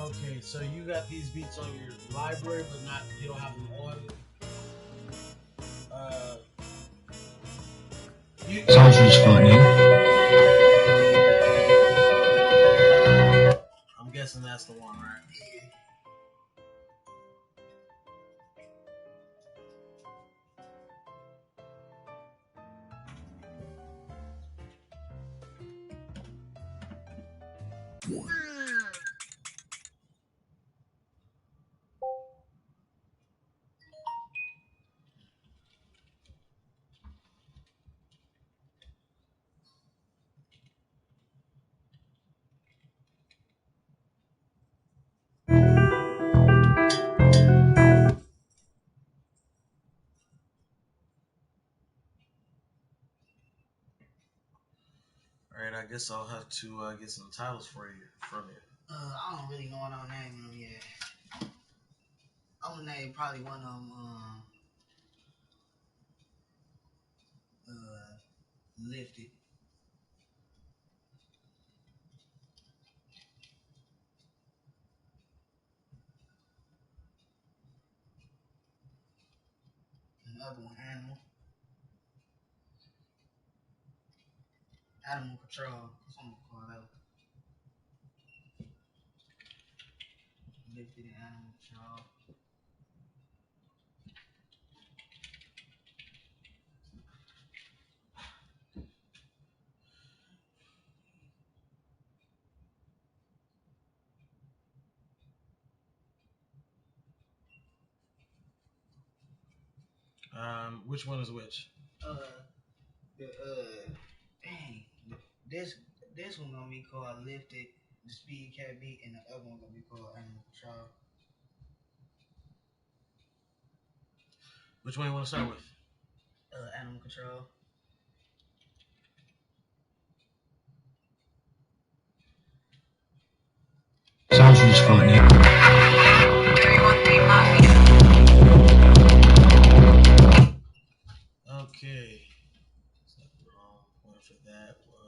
Okay, so you got these beats on your library, but you don't have them on. Sounds funny. I'm guessing that's the one, right? Alright, I guess I'll have to get some titles from you. I don't really know what I'm naming them yet. I'm gonna name probably one of them, Lifted. Another one, Animal Control. That's what I'm gonna call that. Lifted and Animal Control. Which one is which? This one gonna be called Lifted, the Speed Cat Beat, and the other one gonna be called Animal Control. Which one you want to start with? Animal Control. Sounds funny. Okay. Is that the wrong one for that one?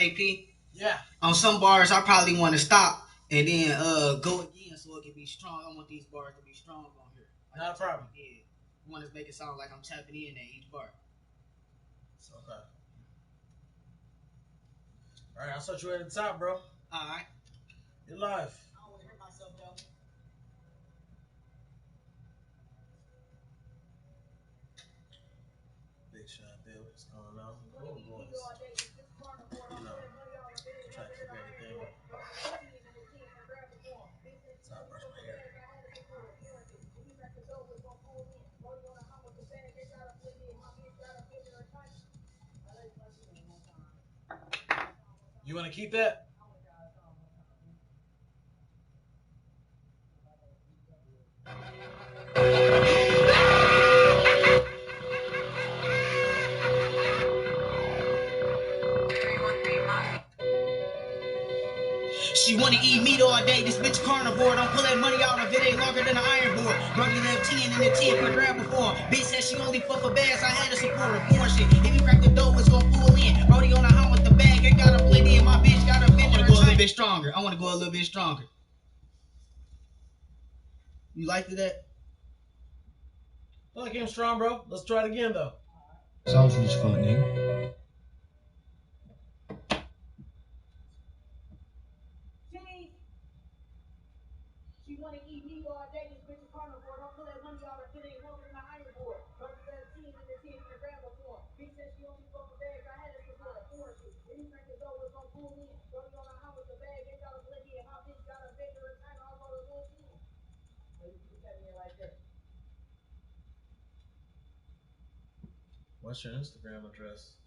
AP. Yeah. On some bars, I probably want to stop and then go again so it can be strong. I want these bars to be strong on here. Like Not a problem. Yeah. I want to make it sound like I'm tapping in at each bar. Okay. All right, I'll set you at the top, bro. All right. You're live. I don't want to hurt myself though. Big shot, Bill. What's going on? Cool boys. You know, try to keep everything. So I brush my hair. You want to keep that? She wanna eat meat all day. This bitch carnivore. Don't pull that money out of it. Ain't longer than an iron board. Brody left 10 in the 10 per grab before. Bitch said she only fuck for bags. I had to support her. Porn shit. If you crack the dough, it's gon' pull in. Brody on the hunt with the bag. Ain't got a plenty. And my bitch got a bit. I wanna go a little bit stronger. I wanna go a little bit stronger. You liked that? Well, I came strong, bro. Let's try it again, though. Sounds funny. She wanna eat meat all day. This bitch is carnivore. Don't pull that money out of it. Ain't longer than an iron board. Brody left 10 in the 10 per grab before. Bitch said she only fuck for bags. I had to support her. Porn shit. If you crack the dough, it's gon' pull in. Brody on the hunt with the bag. Ain't got a plenty. And my bitch got a bigger and tighter. I'll go to little 10. So you can tell me like that. What's your Instagram address?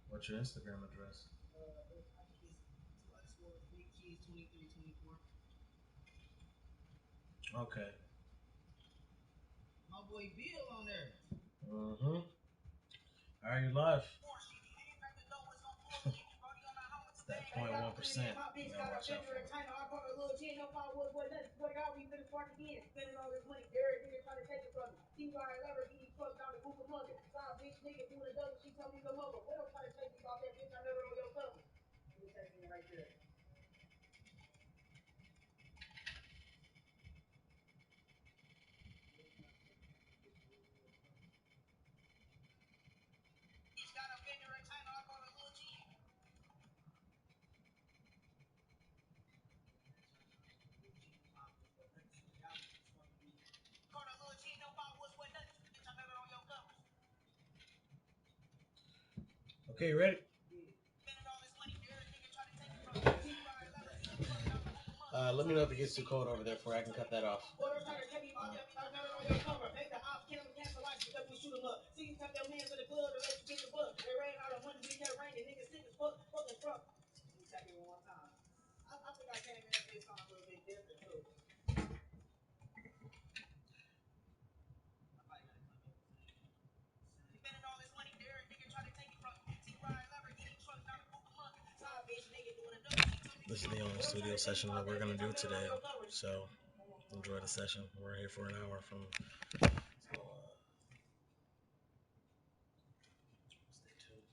What's your Instagram address? Okay. My boy Bill on there. Mm-hmm. All right, you're live. It's that 0.1%. You gotta watch out for it. Okay, you ready? Let me know if it gets too cold over there before I can cut that off. This is the only studio session that we're gonna do today, so enjoy the session. We're here for an hour from. So, stay tuned.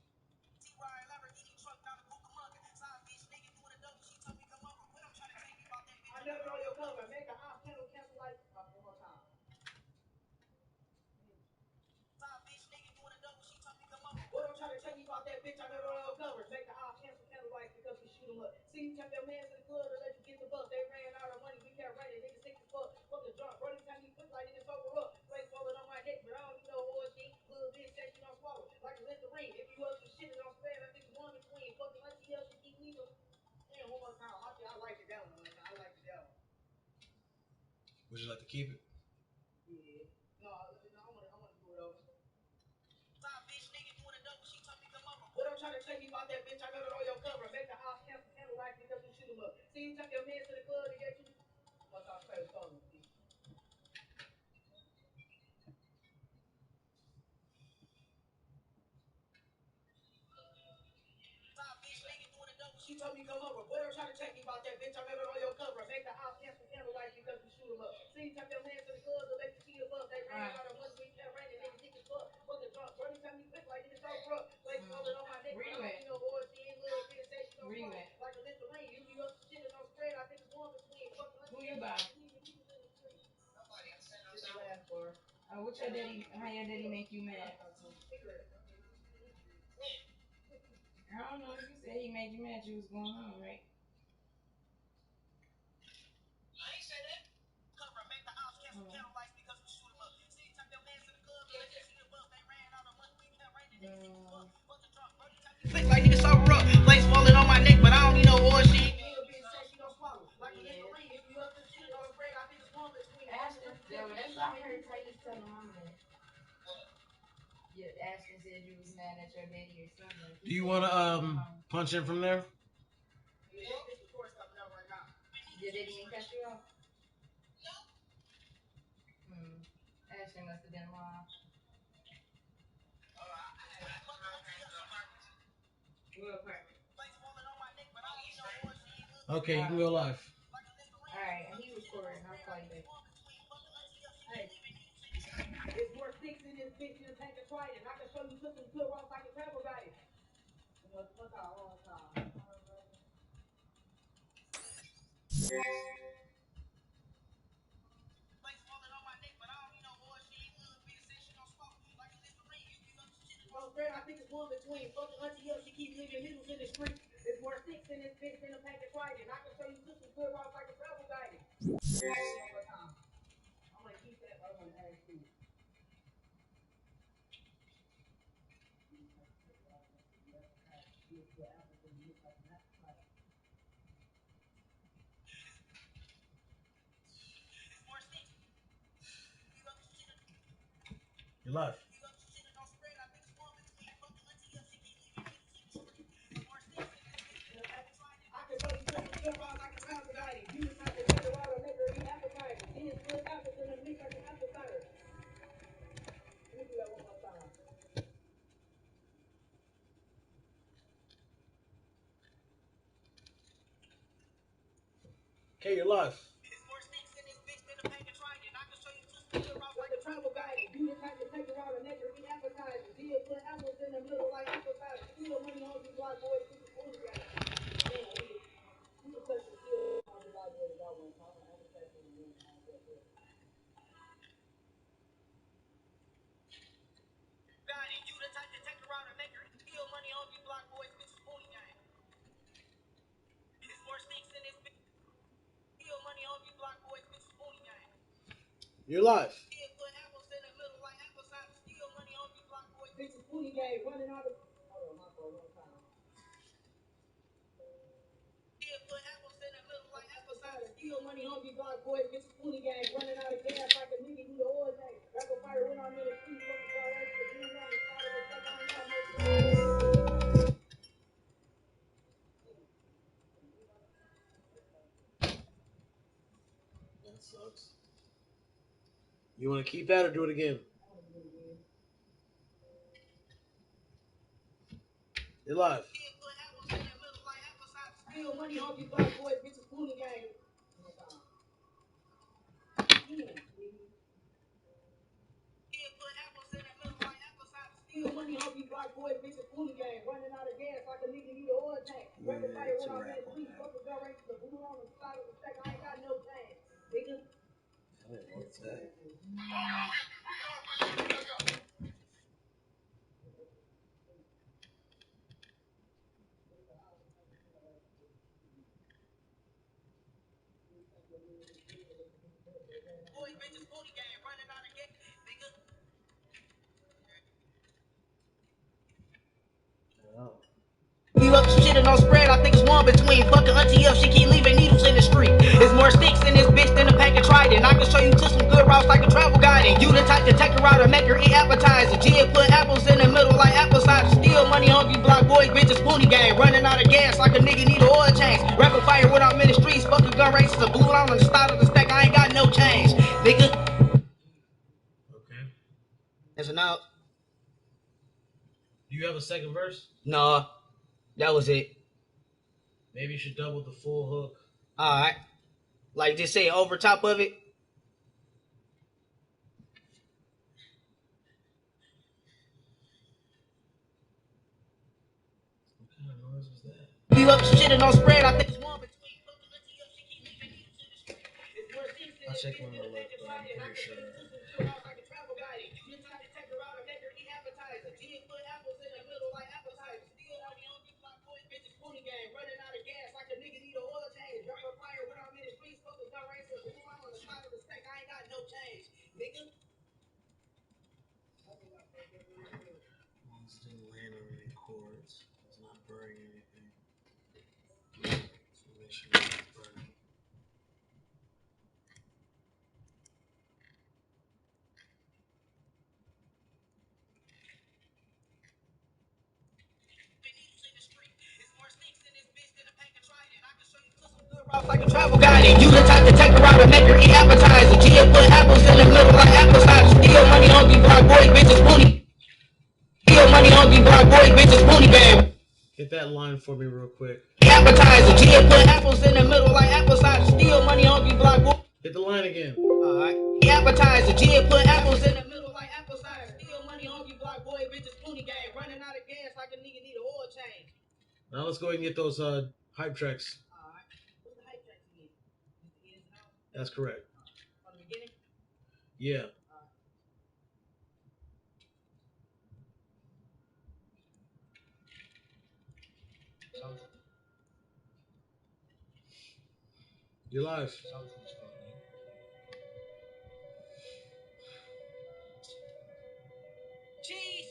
Would you like to keep it? what your daddy, how your daddy make you mad? I don't know. You said he made you mad. You was going on, right? Like this over up, place falling on my neck, but I don't need no oil shit. Ashton, yo, that's I heard Titus tell my mama that. Yeah, Ashton said you was mad at your daddy or something. Do you want to punch in from there? Your daddy ain't cut you off? Ashton must have been lying. Okay, you can go live. Alright, he was recording. I'll call you back. It's more sticks in this bitch than a pack of Trident. I can show you some good rocks like a travel guy. I think it's one between fucking auntie up. She keep leaving needles in the street. There's more sticks in this bitch than a pack of Trident. I can show you some good rocks like a travel guy. I'm gonna keep that, but I'm gonna ask you. You're live. Okay, you're live. Travel guide, you just have to take her out and make her be advertising. Deal put apples in the middle like apple cider. Steal money on you black boys. You can put some steal on the black boys. I want to talk about advertising and then all that. You the type to take her out and make her steal money on you black boys. Bitch is pony gang. There's more sticks in this bitch. Steal money on you black boys. Bitch is pony gang. You're live. Put apples in the middle like apple cider. Steal money on you black boys. Bitch is pony gang. Running out of. Hold on, my fault. One time. Put apples in the middle like apple cider. Steal money on you black boys. Bitch is pony gang. Running out of gas like a nigga who the oil tank. Rapper fire when I'm in the street. Fucking car race for blue on the side of the fuck. I ain't got no. That sucks. You want to keep that or do it again? You're live. Steal money on you black boys. Bitch is pony gang. Steal money on you black boys. Bitch is pony gang. Running out of gas like a nigga need an oil tank. Rapper fire when I'm in the street. Fucking car race for blue on the side of the stack. I ain't got no change. Nigga. What's that? Boys, bitches, pony gang. Running out of gas. Nigga. You up some shit and don't spread. I think it's one between fucking auntie up. She keep leaving needles in the street. There's more sticks in this bitch than a pack of Trident. I can show you to some good routes like a travel guide. And you the type to take her out and make her eat appetizer. Jib put apples in the middle like apple cider. Steal money on you block boys, bitches, pony gang. Running out of gas like a nigga need an oil change. Rapid fire when I'm in the streets. Fucking gun races. A blue on the start of the stack. I ain't got no change. Nigga. Okay. That's enough. Do you have a second verse? Nah. That was it. Maybe you should double the full hook. Alright. Like just say over top of it. What kind of noise was that? You up some shit and don't spread. I think it's one between. I'll check one more look, but I'm pretty sure. Like a travel guide, and you the type to take her out and make her eat appetizer. Gia put apples in the middle like apple cider. Steal money, hungry black boy, bitches pony. Steal money, hungry black boy, bitches pony bag. Hit that line for me real quick. Appetizer. Gia put apples in the middle like apple cider. Steal money, hungry black boy. Hit the line again. Alright. Appetizer. Gia put apples in the middle like apple cider. Steal money, hungry black boy, bitches pony gang. Running out of gas like a nigga need an oil change. Now let's go ahead and get those hype tracks. That's correct. From the beginning? Yeah. You're live. Cheese.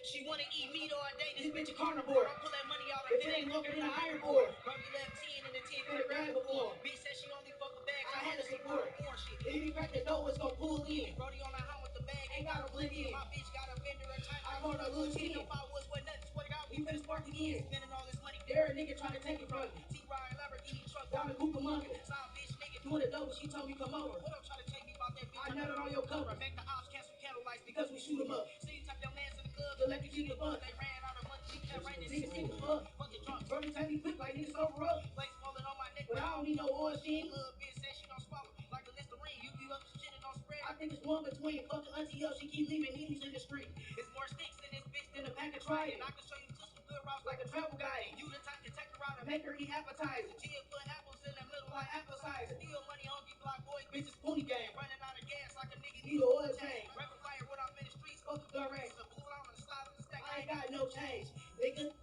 She wanna eat meat all day. This bitch a carnivore. I pull that money out if it ain't longer than an iron board. Probably left 10 in the 10 for the grab before. Bitch said she only fuck a bag. I had to support. Orange shit. If you crack the door, it's gon' pull in. Brody on the house with the bag. Ain't gotta blend in. My bitch got a vendor a time. I'm on a little chin. If I was what nothing. Swear to God, we finna spark again. Spending all this money. There a nigga trying to take it from me. T-Ride Lamborghini truck down the Cucamonga. Side bitch nigga doing it dope. She told me come over. What up trying to take me about that bitch? I know it on your cover. Make the ops cancel candle lights because we shoot them up. See, type your mans in the club to let you keep the buzz. They ran out of money. We kept raining. Niggas see the fuck. Fuck the drunk. Brody take me quick like niggas over up. Place falling on my neck, but I don't need no oil shit. Little bitch said she don't swallow. Like a Listerine. You up some shit and don't spread. I think it's one between. Fuck the auntie up. She keep leaving needles in the street. It's more sticks in this bitch than a pack of trying. I can show you some good routes like a travel guide. You the type to take her out and make her eat appetizer. Gia put apples in the middle like apple cider. Steal money, hungry block boys, bitches pony gang. Running out of gas like a nigga need an oil change. Rapid fire when I'm in the streets, fuck the gun range. The fool on the side of the stack, I ain't got no change, nigga.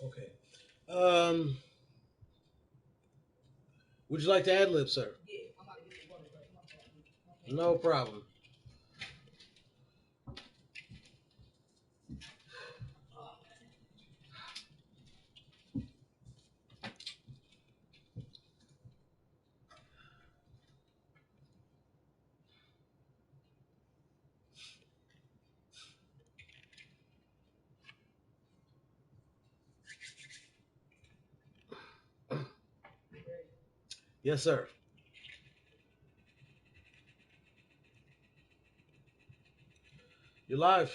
Okay. Would you like to ad lib, sir? Yeah, I'm about to get the water break. No problem. Yes, sir. You're live.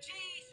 Cheese.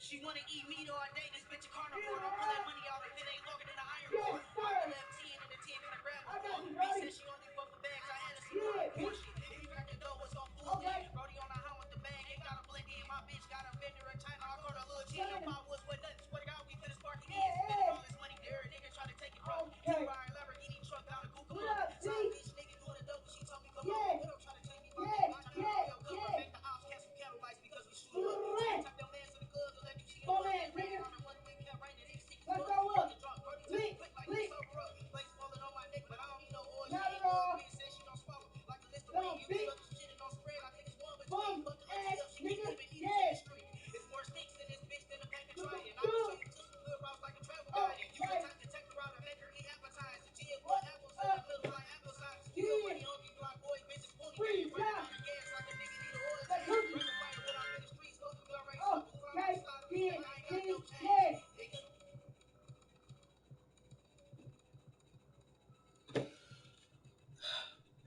She wanna eat meat all day. This bitch a carnivore. Don't pull that money out if it ain't longer than an iron board. Probably left 10 in the 10 for the grab before. Bitch said she only fuck the bags. I had to support. Orange shit. If you crack the door, it's gon' pull in. Brody on the house with the bag. Ain't gotta blend in. My bitch got a vendor in China. I caught a little chin. If I was with nothing, swear to God, we finna spark again. Spending all this money. There a nigga try to take it from me. T-Ride Lamborghini truck down the Cucamonga. Side bitch nigga doing it dope. She told me come on. What up trying to take me about that? I know it on your cover. Make the ops cancel candle lights because we shoot them up. See, type your mans in the club to let you see the buzz. They ran out of money. We kept raining. Niggas see the fuck. Fuck the drunk. Brody take me quick like niggas over up. Place falling on my neck, but I don't need no oil. She bitch said she don't swallow. Like a Listerine. You up some shit and don't spread. I think it's one between. Fuck the auntie up. She keep leaving needles in the street. It's more sticks in this bitch than a pack of trying. I can show you to some good routes like a travel guide. You the type to take her out and make her eat appetizer. Gia put apples in the middle like apple cider. Steal money, hungry block boy, bitches pony gang. Running out of gas like a nigga need an oil change. Rapid fire when I'm in the streets, fuck the gun range. The fool on the side of the stack, I ain't got no change, nigga.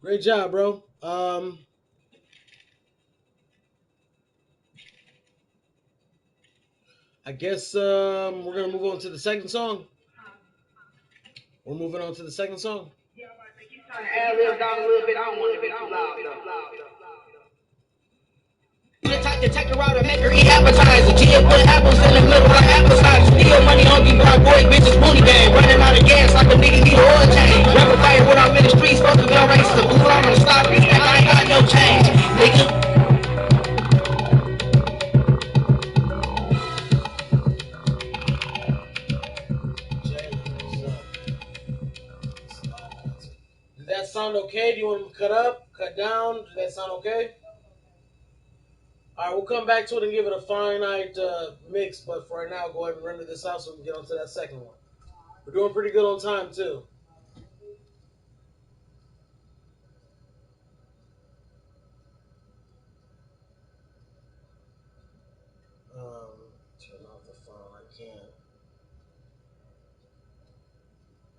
Great job, bro. I guess we're gonna move on to the second song. We're moving on to the second song. Ad lib down a little bit. I don't want to be too loud though. You the type to take her out and make her eat appetizer. Gia put apples in the middle like apple cider. Steal money, hungry block boy, bitches pony gang. Running out of gas like a nigga need an oil change. Rapid fire when I'm in the streets, fuck the gun range. The fool on the side of the stack, I ain't got no change, nigga. sound okay? Do you want them to cut up, cut down? Does that sound okay? All right, we'll come back to it and give it a finite mix. But for right now, go ahead and render this out so we can get on to that second one. We're doing pretty good on time too. Turn off the phone. I can't.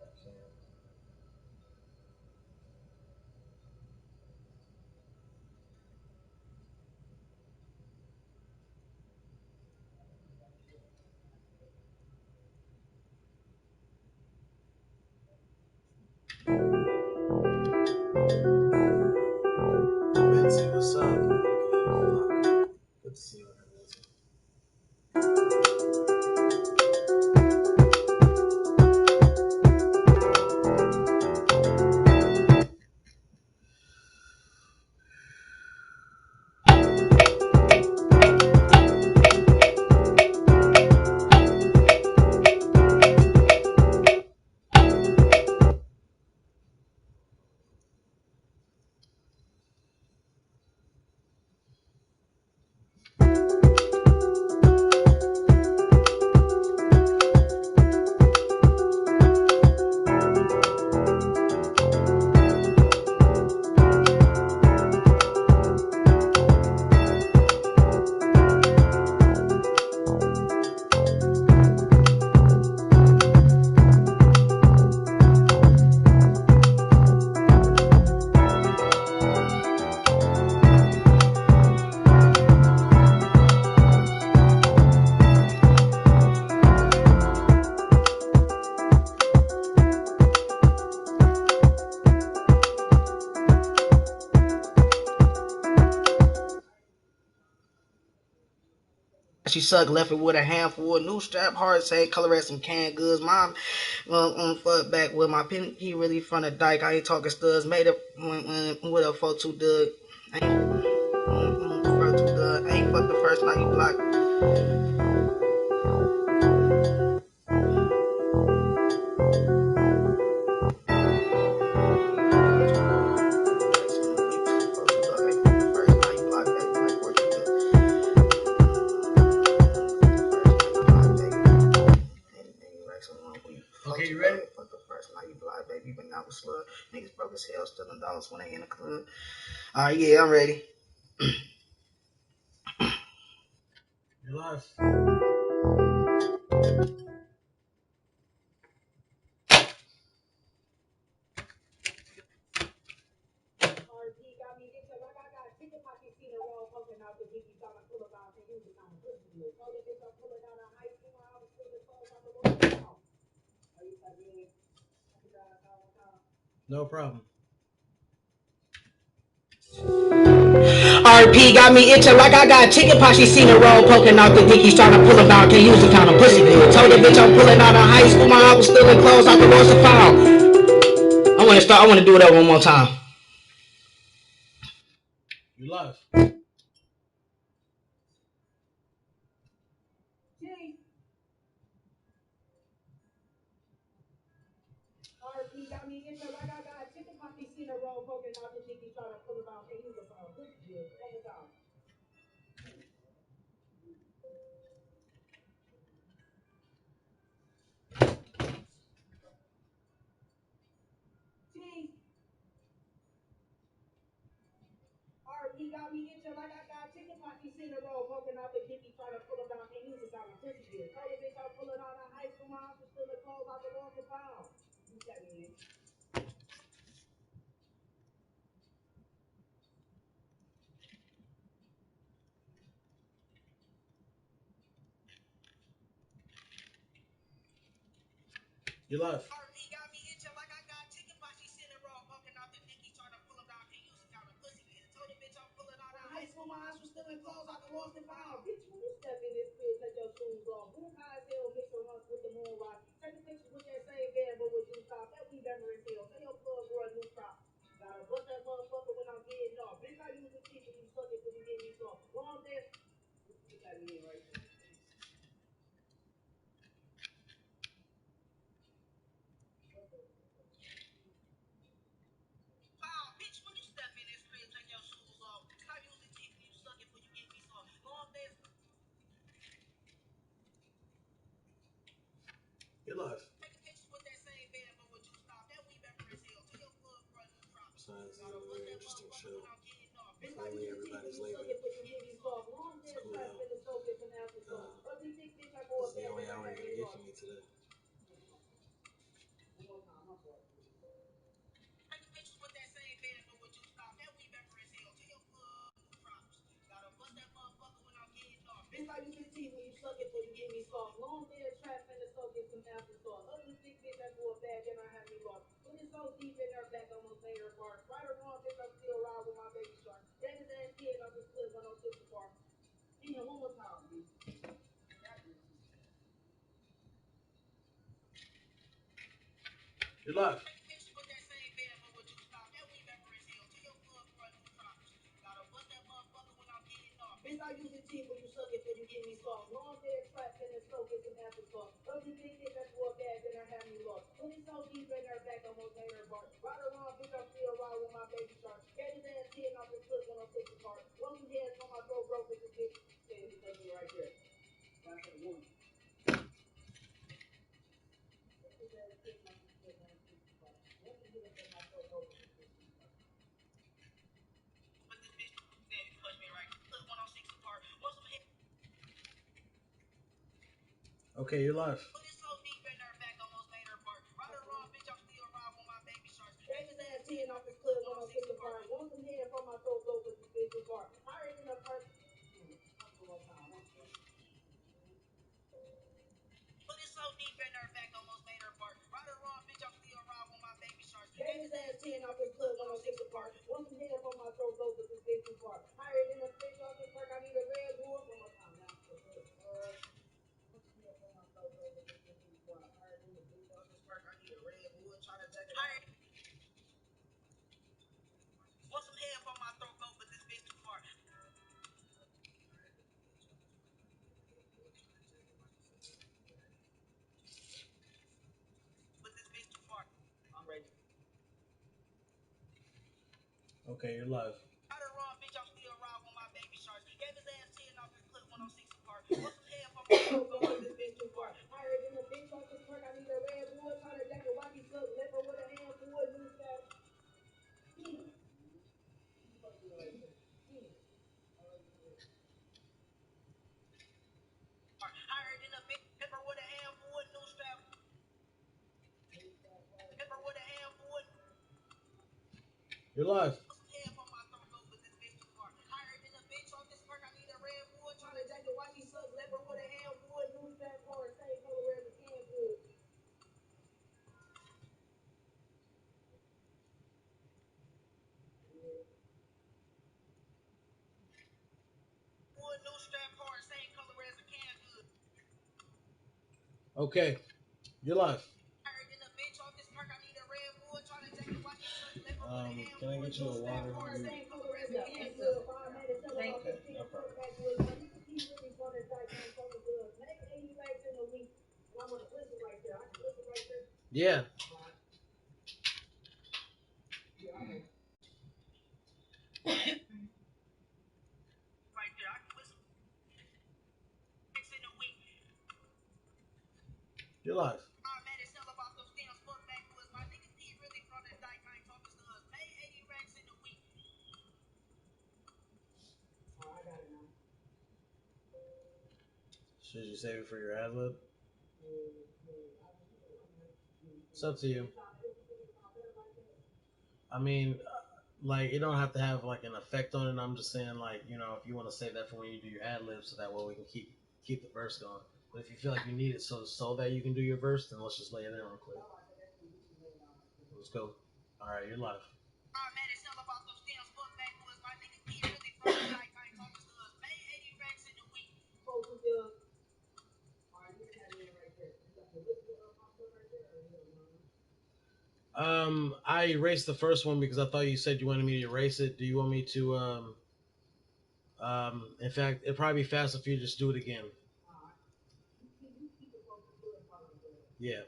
I can't. Betsy, what's up? Good to see you. She sucked, left it with a handful of new strap, hard say, color at some canned goods. Mom, fuck back with my pen. He really from the dike. I ain't talking studs. Made up with a 4-2 dud. Ain't fuck the first night you blocked. Okay, you ready? Fuck the first night you blind, baby. Been out with slug. Niggas broke as hell, stealing dollars when they in the club. Alright, yeah, I'm ready. You're live. No problem. RP got me itching like I got chicken pox. She seen the roll poking out the dick. He's trying to pull him down. Can't use the kind of pussy good. Told the bitch I'm pulling out of high school. My house was still in clothes. I could roast a foul. I want to do that one more time. You live. RP got me into like I got chicken pox. He seen the roll poking out the dick. He's trying to pull him out. Can't use the phone. Pussy good. One more time. RP got me itching like I got chicken pox. He seen the roll poking out the dick. He's trying to pull him out. Can't use the phone. Pussy good. Told the bitch I'm pulling out of high school. My house was still in clothes. I could walk the pound. You got me in. You live. RP got me itching like I got chicken pox. She seen the roll poking out the dick. He's trying to pull him down. Can't use the kind of pussy good. Told the bitch I'm pulling out of high school. My house was still in clothes. I could walk the pound. Bitch, when you step in this bitch, take your shoes off. Boom high as hell, mix your hunks with the moon rock. Take a picture with that same band, but with you stop. That we better as hell. Tell your plug for a new crop. Gotta bust that motherfucker when I'm getting off. Bitch, I use the teeth when you suck it because you get me soft. Long dance. You got me in right there. outside. This is a very interesting show. Finally, everybody's leaving. It's cool though. This is the only hour you're gonna get from me today. Bitch, I use your teeth when you suck it, before you give me soft. Long hair trap and the soak get some afterthought. Ugly thick bitch, I go a bag and I have me lost. Put it so deep in her back, almost made her bark. Right or wrong, bitch, I still ride with my baby shark. That is ass kid, I just split 106 apart. Damn, one more time, bitch. You're live. Bitch, I use your teeth when you suck it, before you give me soft. Long hair trap and the soak get some afterthought. Ugly thick bitch, I go a bag and I have me lost. Put it so deep in her back, almost made her bark. Right or wrong, bitch, I still ride with my baby shark. Gave his ass 10 off his foot 106 apart. One some heads on my throat broke with this bitch. Stand because me right there. I said one. Okay, you're live. Gave his ass 10 off his foot 106 apart. One some head from my throat broke with this bitch apart. Higher than a person. Gave his ass 10 off his foot 106 apart. One some head from my throat broke with this bitch apart. Higher than a bitch off this perk. I need a red bull. One more time now. I'm ready. Okay, you're live. This bitch too far. Higher than a bitch off this perk. I need a red bull. Try to jack a wacky suck. Left her with a handful of new stuff. You're live. Trying to jack a wacky suck. Left her with a handful of new strap hard. Same color as a can good. Okay, you're live. Can I get you a water? Same color as a can good. 5 minutes. Tell her about this thing. Fuck back with my nigga. He really from the dyke. Ain't talking good. Make 80 racks in a week. And I'm gonna listen right there. I can listen right there. Yeah. You're live. Should you save it for your ad lib? It's up to you. I mean, like it don't have to have like an effect on it. I'm just saying, like if you want to save that for when you do your ad lib, so that way we can keep the verse going. But if you feel like you need it so that you can do your verse, then let's just lay it in real quick. Let's go. All right, you're live. I erased the first one because I thought you said you wanted me to erase it. Do you want me to in fact, it'd probably be faster if you just do it again. Yeah.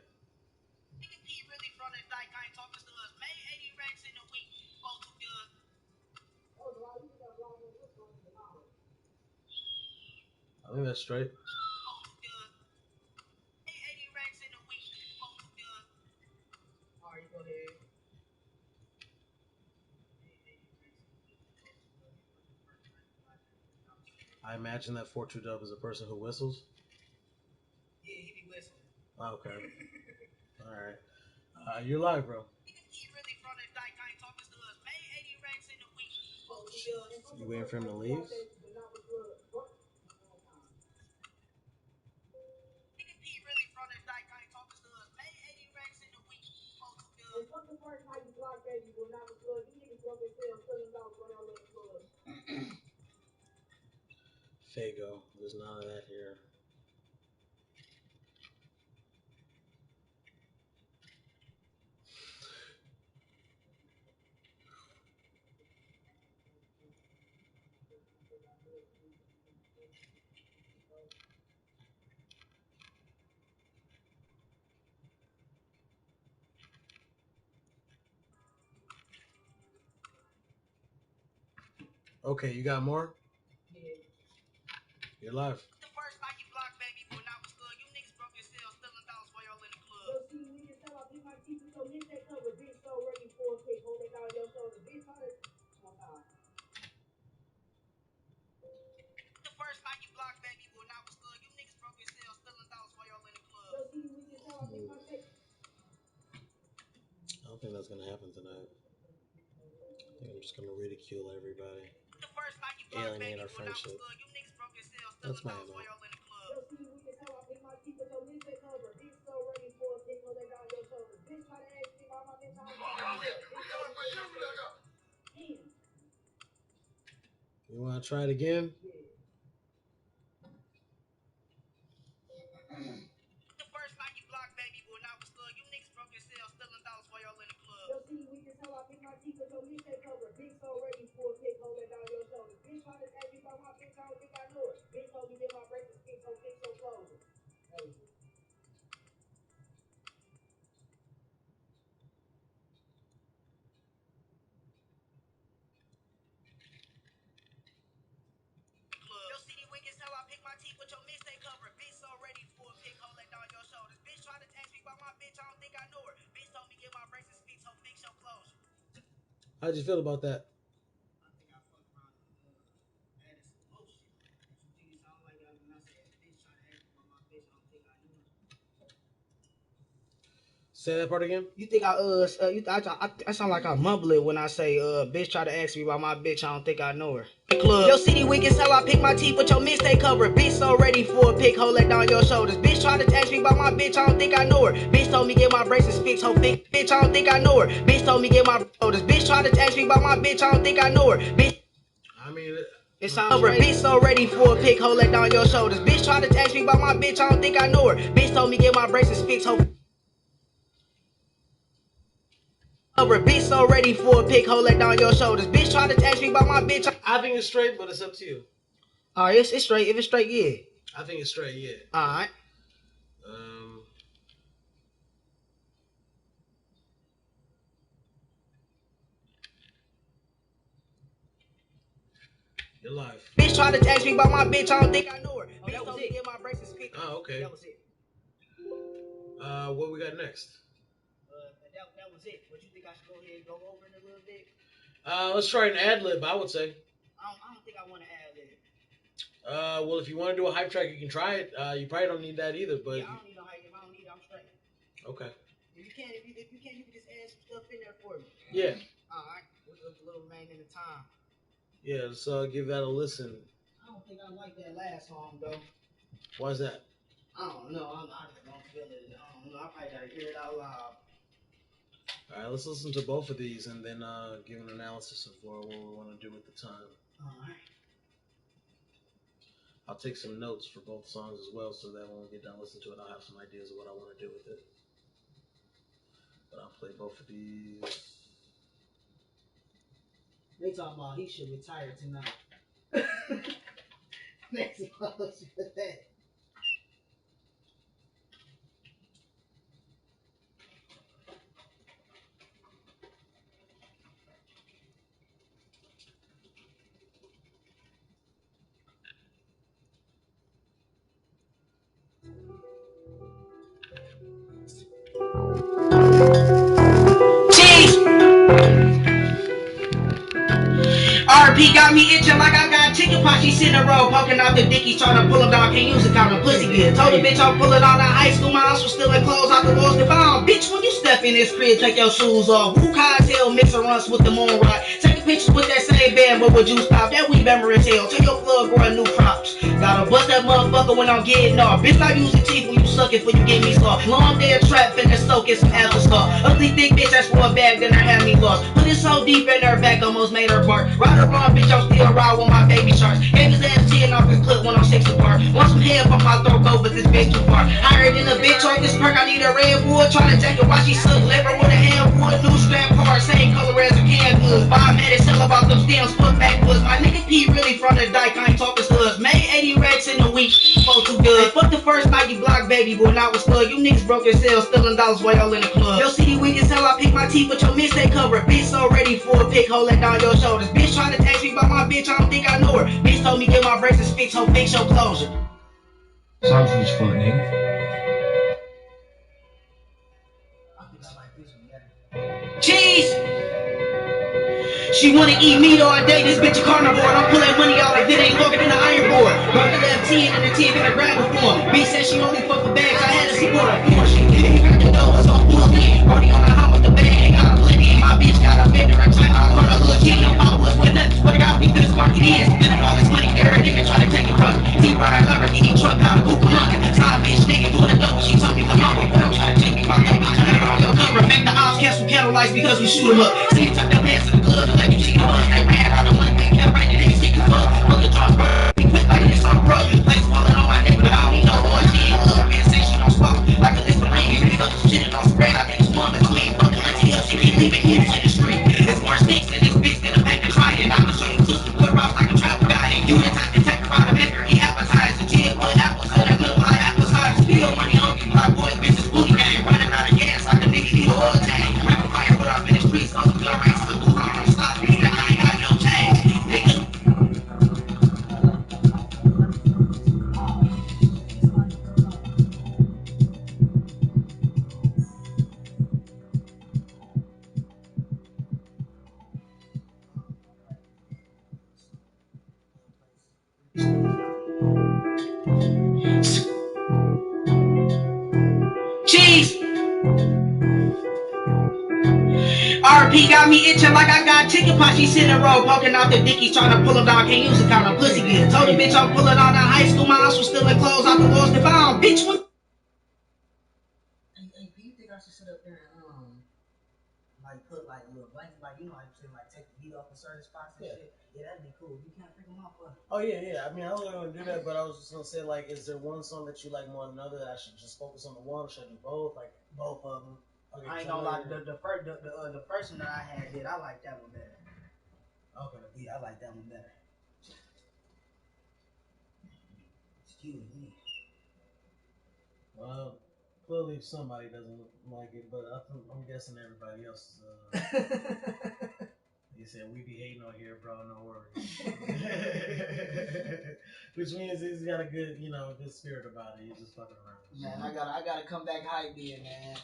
I think that's straight. Alright, go ahead. I imagine that 4-2 Dub is a person who whistles. Yeah, he be whistling. Okay. All right. You're live, bro. You waiting for him to leave? Fago. There's none of that here. Okay, you got more? Yeah. You're live. The first night you blocked baby when I was good, you niggas broke yourselves, stealing dollars while y'all in the club. Yo, see, we can tell I beat my teeth with your mistake cover. Bitch, so ready for a kick. Hold it down your shoulder. Bitch, how to... One time. The first night you blocked baby when I was good, you niggas broke yourselves, stealing dollars while y'all in the club. Yo, see, we can tell I beat my teeth. I don't think that's gonna happen tonight. I think I'm just gonna ridicule everybody. The first night you blocked Alienate baby our when I was friendship. good, you niggas broke yourselves, That's stealing my dollars MO. while y'all in the club. Yo, see, we can tell I beat my teeth with your mistake cover. Bitch, so ready for a kick. Hold it down your shoulder. Bitch, try to ask me about my bitch. I don't think I know. Bitch, so we can damn. You wanna try it again? Yeah. The first night you blocked baby when I was good, you niggas broke yourselves, stealing dollars while y'all in the club. Yo, see, we can tell I beat my teeth with your mistake cover. Bitch, so ready for a kick. Hold it down your shoulder. Bitch, try to ask me about my bitch. I don't think I know her. Bitch, told me get my braces fixed. So fix your clothes. That was it. Yo, see, we can tell I pick my teeth with your mistake cover. Bitch, so ready for a pick, hold that down your shoulders. Bitch, try to ask me about my bitch. I don't think I know her. Bitch told me get my braces fixed. So fix your clothes. How'd you feel about that? I think I fucked around and added some motion. You think it sound like when I said bitch try to ask me about my bitch, I don't think I knew her. Say that part again. You think I sound like I mumble it when I say bitch try to ask me about my bitch, I don't think I know her. Club. Yo, city weak as hell, I pick my teeth with your mistake cover. Bitch, so ready for a pick, hold that down your shoulders. Bitch, try to ask me about my bitch, I don't think I know her. Bitch told me get my braces fixed, ho big bitch, I don't think I know her. Bitch told me get my shoulders. Bitch, try to ask me about my bitch, I don't think I know her. Bitch, I mean, it sounds over. Bitch, so ready for a pick, hold that down your shoulders. Bitch, try to ask me about my bitch, I don't think I know her. Bitch told me get my braces fixed, ho. Bitch, so ready for a pick, hold that down your shoulders. Bitch, try to ask me about my bitch. I think it's straight, but it's up to you. Alright, it's straight. If it's straight, yeah. I think it's straight, yeah. Alright. You're live. Bitch try to ask me about my bitch, I don't think I know her. Oh, that was it. Get my braces fixed. Oh, okay. That was it. What we got next? That was it. But you think I should go ahead and go over it a little bit? Let's try an ad lib, I would say. I don't think I want to ad lib. Well, if you want to do a hype track, you can try it. You probably don't need that either, but yeah, I don't need no hype. If I don't need it, I'm straight. Okay. If you can, you can just add some stuff in there for me. Yeah. All right. With a little remaining of time. Yeah, let's give that a listen. I don't think I like that last song though. Why's that? I don't know. I just don't feel it. I don't know. I probably gotta hear it out loud. All right, let's listen to both of these and then give an analysis of what we want to do with the time. All right. I'll take some notes for both songs as well, so that when we get done listening to it, I'll have some ideas of what I want to do with it. But I'll play both of these. They talking about he should retire tonight. Next one, let's do that. RP got me itching like I got chicken pot. She sitting in a row, poking out the dickies, trying to pull them down. Can't use it, count them pussy good. Told the bitch I'm pulling out of high school. My house was still in clothes out the walls to found. Bitch, when you step in this crib, take your shoes off. Who high as hell, mix and runs with the moon rock. Take pictures with that same band, but with juice pop. That weed better as hell. Tell your plug growing new crops. Gotta bust that motherfucker when I'm getting off. Bitch, I use the teeth when you suck it before you get me soft. Long day of trap, finna soak it some applesauce. Ugly thick bitch, that's for a bag, then I had me lost. Put it so deep in her back, almost made her bark. Ride her wrong, bitch, I'm still ride with my baby sharks. Gave his ass 10 off his clip when I'm 6 apart. Want some head from my throat, go, but this bitch too far. Higher than a bitch off this perk, I need a red wood. Tryna take it while she suck liver with a handwood. New strap hard, same color as a can good. 5 minutes, tell about them stems, put backwoods. My nigga P really from the dike, I ain't talking studs. Made 80 racks in a week, supposed too good. Fuck the first night you block baby boy, not with stud. You niggas broke yourselves, stealing dollars while y'all in the club. Yo, CD weak as hell, I pick my teeth with your mistake cover. Bitch so ready for a pick, hold it down your shoulders. Bitch trying to text me about my bitch, I don't think I know her. Bitch told me get my braces fixed, ho, fix your closure. Sounds funny. Cheese! She wanna eat meat all day, this bitch a carnivore. Don't pull that money out like it ain't longer than an iron board. Brought the left 10 and the 10 in the grab before. Bitch said she only fuck for bags, I had to support her. Before she did, got the doors off full in. Brody on the hop with the bag, got a plenty. My bitch got a vendor, I try to run a little kid. I'm followers with nothing, what I got me this market is. Spending all this money, every nigga try to take it from me. T-Ride, Lamborghini truck, got a hoop monkey. Side bitch nigga doing a double, she told me come on. Don't try to take me, my baby, your cover. Make the odds cancel candle lights because we shoot 'em up. See, tuck the pants in the glove, let you cheat. They ran out of money, they kept right, they stick as fuck. Look at drop, be quick like this on rough. Place falling on my neck, but I don't need no more. She ain't love, man, say she don't smoke. Like a list of rain, pick up some shit and don't spray. I think it's one between fucking letting up, she keep leaving kids in the street. It's more snakes in this bitch than a pack of trying. I'ma show you too, put rocks like a travel guy. And you the type to take around a vendor, he advertised the gym, put apples on that little high apple size. Still money hungry, black boy, bitches booty gang. Running out of gas like a nigga need a oil tank. Rapid fire, but I've been in the streets, on the blood race, the blue on the side, bitch, that I ain't got no change. Nigga. Cheese! RP got me itching like I got chicken pot. She sitting in a row, poking out the dickies, trying to pull them down. Can't use it, count them pussy good. Told the bitch I'm pulling out of high school. My house was still in clothes out the walls to found. Bitch, when. Hey, do you think I should sit up there and like put like a little blanket, like you know, like to like take the heat off in certain spots and shit? Yeah, that'd be cool. You can't freak them off, but. Oh yeah. I mean, I was gonna do that, but I was just gonna say, like, is there one song that you like more than another? That I should just focus on the one, or should I do both? Like both of them. Okay, I ain't gonna lie. The first one that I had did, I like that one better. Okay. Yeah, I like that one better. Excuse me. Well, clearly somebody doesn't like it, but I'm guessing everybody else is. They said we be hating on here, bro. No worries. Which means he's got a good, good spirit about it. He's just fucking around. Man, I gotta come back hype then, man.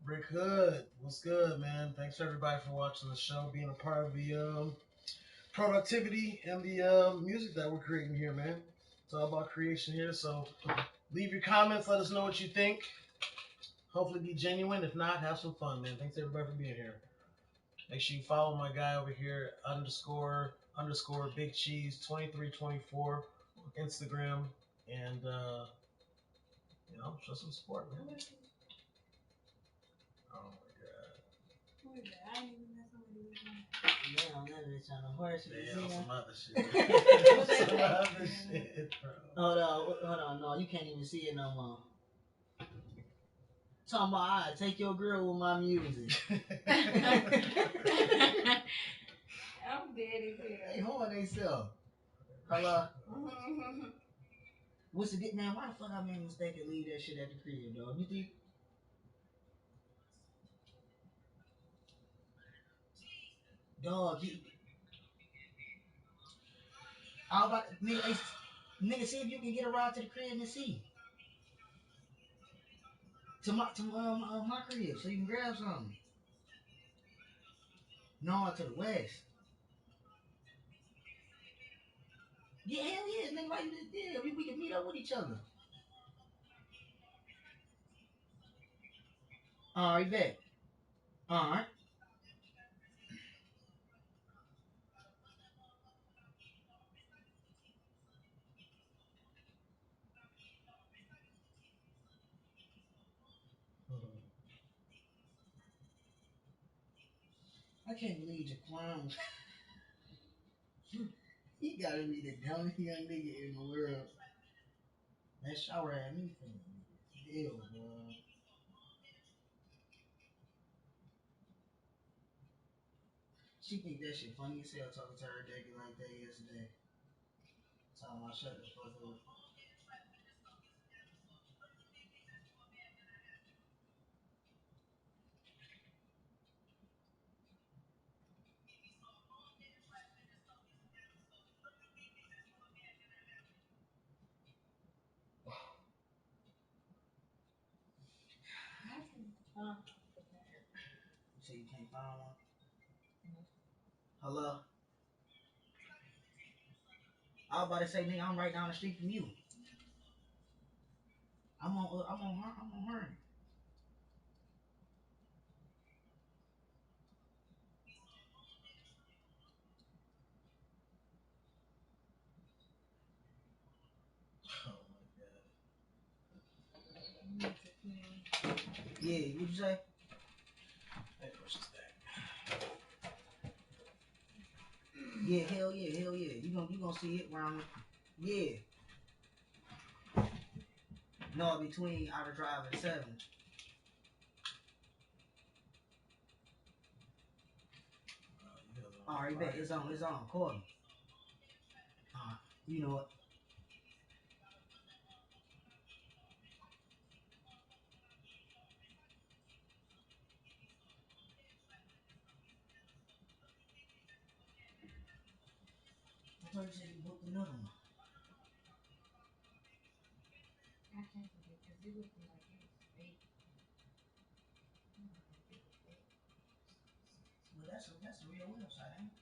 Rick Hood, what's good, man? Thanks everybody for watching the show, being a part of the productivity and the music that we're creating here, man. It's all about creation here. So leave your comments. Let us know what you think. Hopefully be genuine. If not, have some fun, man. Thanks everybody for being here. Make sure you follow my guy over here, underscore Big Cheese 2324 on Instagram, and show some support, man. Oh my god. Yeah, some other shit. Some other shit, bro. Hold on, no, you can't even see it no more. Talking about, I take your girl with my music. I'm dead as hell. They holding themselves. Hello. What's the man? Why the fuck I made a mistake and leave that shit at the crib, dog? You think? Dog, how about nigga? See if you can get a ride to the crib and see. To my crib, so you can grab something. No, to the west. Yeah, hell yeah, nigga, like yeah, we can meet up with each other. All right, bet. All right. I can't believe Jaquan. He gotta be the dumbest young nigga in the world. That shower had me feeling hell, bro. She think that shit funny as hell talking to her daddy like that yesterday. Talking about shut the fuck up. You say you can't find one? Hello? I was about to say, nigga, I'm right down the street from you. I'm on her. Oh my god. Yeah, what'd you say? That pushes back. Yeah, hell yeah, hell yeah. You gonna see it around. Yeah. No, between Outer Drive and 7. You guys are on Alright, bet. fire. It's on. Call me. You know what? I thought you said you booked another one. I can't forget because it looked like it was fake. Well, that's a real website, ain't it?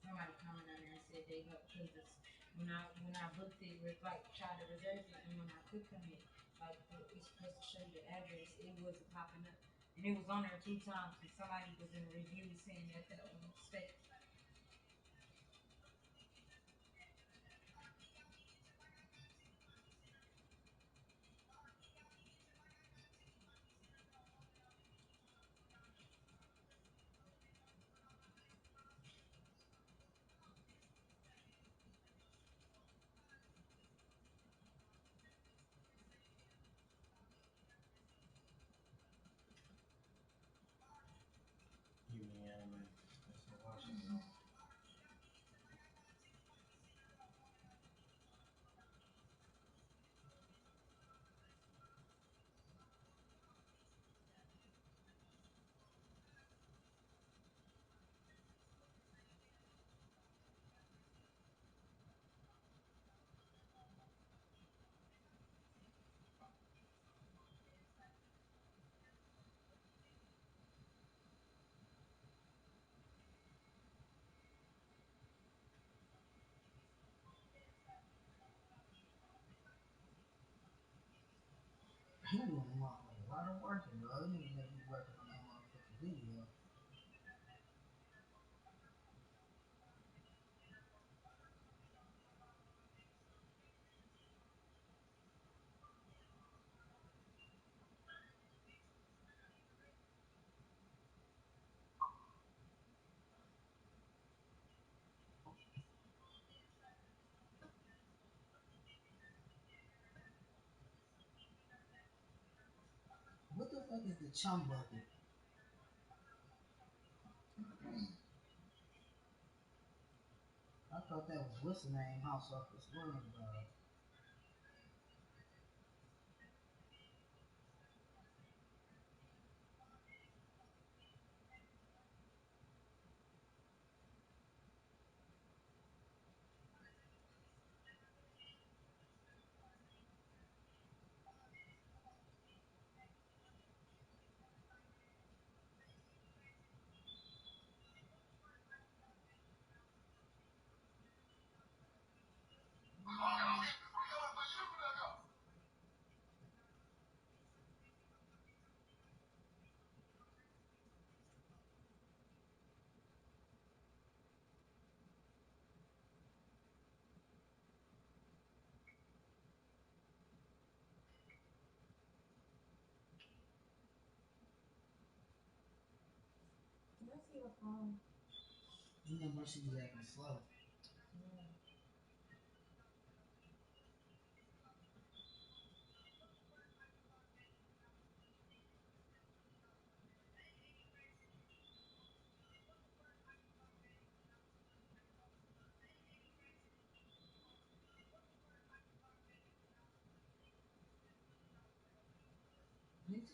Somebody commented on there and said they helped because when I booked it, it was like try to reserve it, and when I could come in, like it's supposed to show you the address, it wasn't popping up, and it was on there 2 times, and somebody was in a review saying that that was fake. You mean anime. That's what Washington. He doing a lot of working, bro. You need to be working on that motherfucking video. What the fuck is the chum bucket? I thought that was what's the name house off this word, bro. Remember she was acting slow.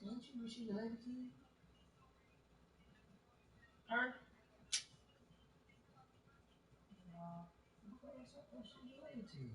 Don't you know she related to you? Her? Of course, I thought she related to you.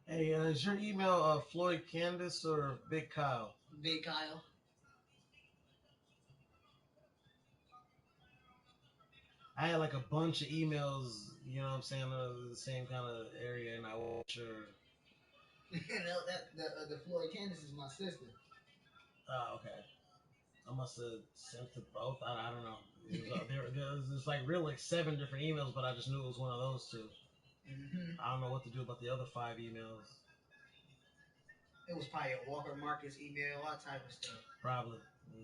Hey, is your email Floyd Candace or Big Kyle? Big Kyle. I had like a bunch of emails, you know what I'm saying, the same kind of area, and I wasn't sure. The Floyd Candace is my sister. Oh, okay. I must have sent to both. I don't know. There was just like really like 7 different emails, but I just knew it was one of those 2. Mm-hmm. I don't know what to do about the other 5 emails. It was probably a Walker Marcus email, all type of stuff. Probably. I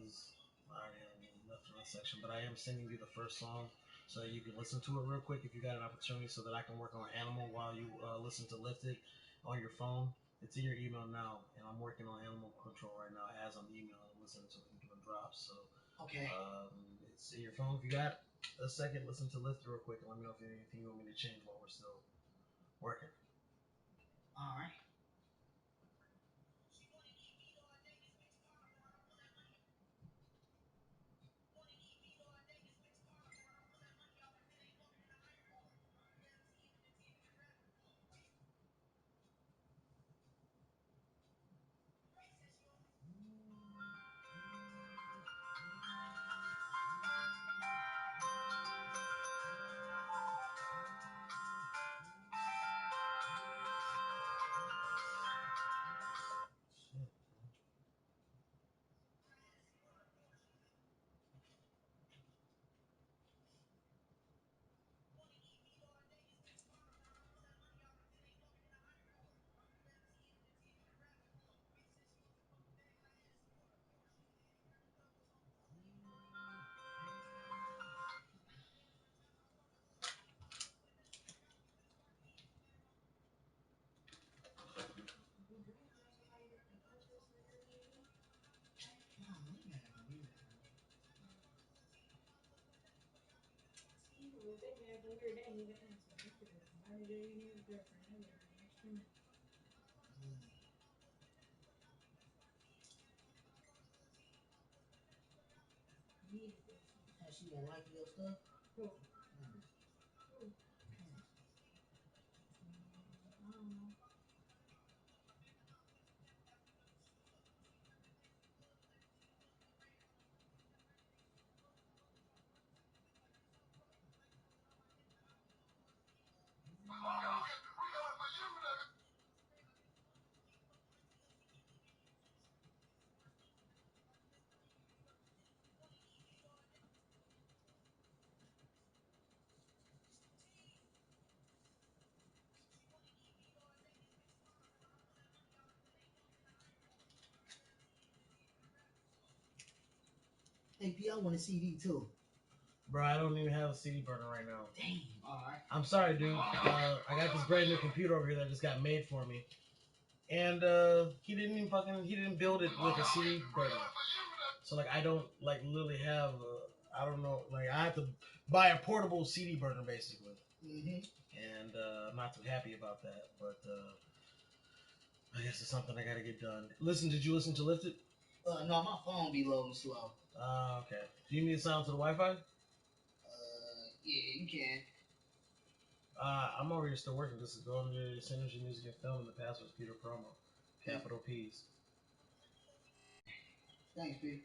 already have left in that section, but I am sending you the first song so you can listen to it real quick if you got an opportunity, so that I can work on Animal while you listen to Lifted on your phone. It's in your email now, and I'm working on Animal Control right now as I'm emailing and listening to it and doing drops. So okay, it's in your phone. If you got a second, listen to Lifted real quick and let me know if there's anything you want me to change while we're still working. All right. She gonna like your stuff? Cool. Hey, P, I want a CD too. Bro, I don't even have a CD burner right now. Damn. All right. I'm sorry, dude. I got this brand new computer over here that just got made for me, and he didn't build it with a CD burner. So like I don't like literally have I don't know, like I have to buy a portable CD burner basically. And I'm not too happy about that, but I guess it's something I gotta get done. Did you listen to Lifted? No, my phone be loading slow. Okay. Do you need sound to the Wi-Fi? Yeah, you can. I'm over here still working. This is going to Synergy Music and Film, and the password's PeterPromo. Capital P's. Thanks, P.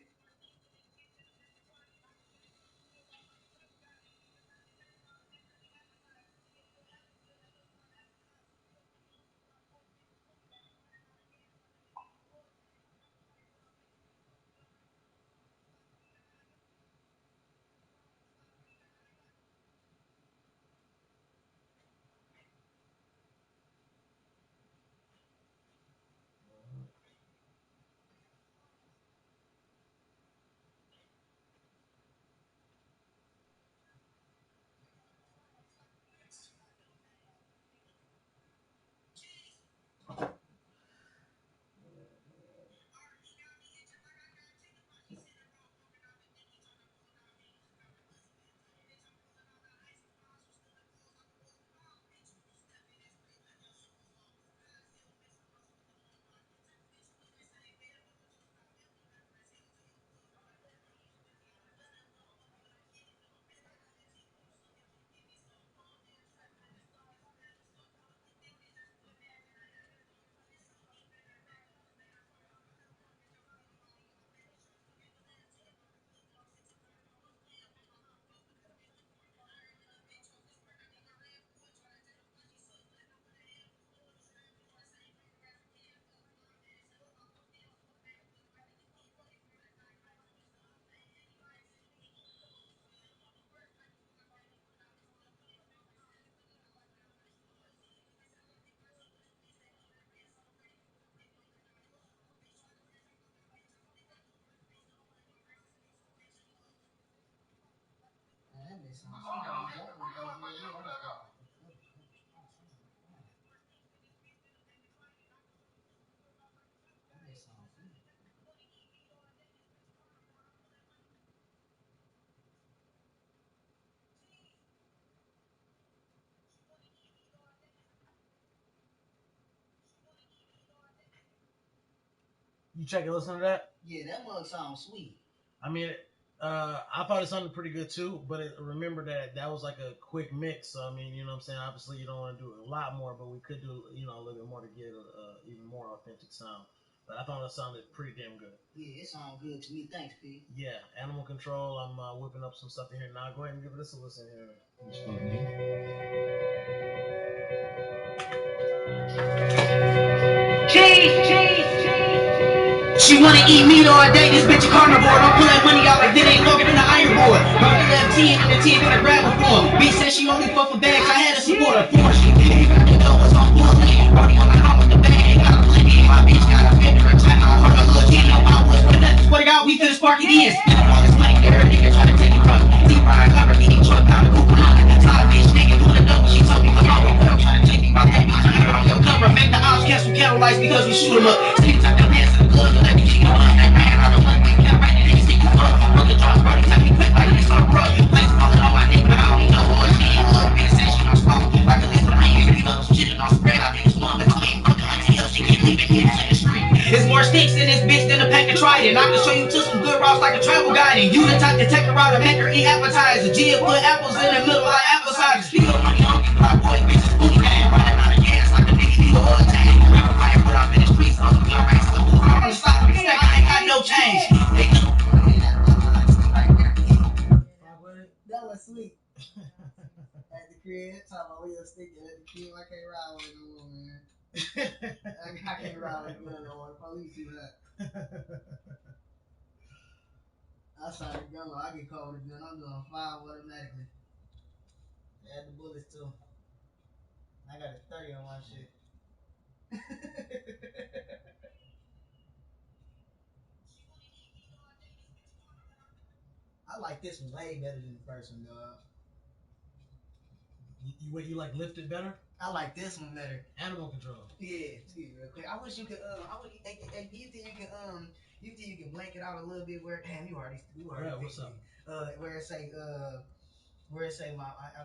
You check and listen to that? Yeah, that mug sounds sweet. I mean, I thought it sounded pretty good too, but remember that was like a quick mix. So I mean, you know what I'm saying? Obviously, you don't want to do a lot more, but we could do a little bit more to get a even more authentic sound. But I thought it sounded pretty damn good. Yeah, it sounds good to me. Thanks, P. Yeah, Animal Control. I'm whipping up some stuff in here now. Go ahead and give this a listen here. It's fun, nigga. She wanna eat meat all day, this bitch a carnivore. Don't pull that money out like that ain't longer than the iron board. Brought the left 10 and the 10 gonna grab her for him. Bitch said she only fuck for bags, I had to support her. For she big, I can know what's on bullying. Brody on the home with the bag, got a plenty. My bitch got a fender, time on her, a little 10, no I was with nothing. Swear to God, we finna spark it in. Spending all this money, every nigga try to take it from me. T-Ride, cover, eating truck, down the Cooper line. Solid bitch, nigga, pulling up, she told me, come on, girl, try to take me by that bitch. I on your cover, make the ops cancel cattle lights because we shoot 'em up. Sleep type them hands in the glove, let me keep on. That man out of one week, kept right, nigga, stick you up. Brother drops, brody, take me quick like this on the rug. Place falling on my dick, but I don't even know what she ain't. Little bitch said she don't smoke, like at least when I ain't leave up, shitting on spread. I think it's one between, fucking until she keep leaving me in the street. It's more sticks in this bitch than a pack of Trident. I can show you to some good routes like a travel guide. And you the type to take a route and make her eat appetizer. Gia put apples in the middle like apple cider. Speak up money on you, black boy, bitches, booty gang. Running out of gas like a nigga need a oil tank. I ain't put up in the streets, I'm gonna race the pool. I'm gonna stop the stack, I ain't got no change. That was sweet. At the crib, talking about we were sticking at the crib. I can't ride with it no more, man. I can't ride with it no more. The police do that. I shot the gun, I get caught with a gun. I'm doing fire automatically. Add the bullets too. I got a 30 on my shit. I like this one way better than the first one, dog. You like lift it better? I like this one better. Animal Control. Yeah, see, real quick. I wish you could. You think you can. You think you can blank it out a little bit? Where damn, you already. Right, what's up? Where it say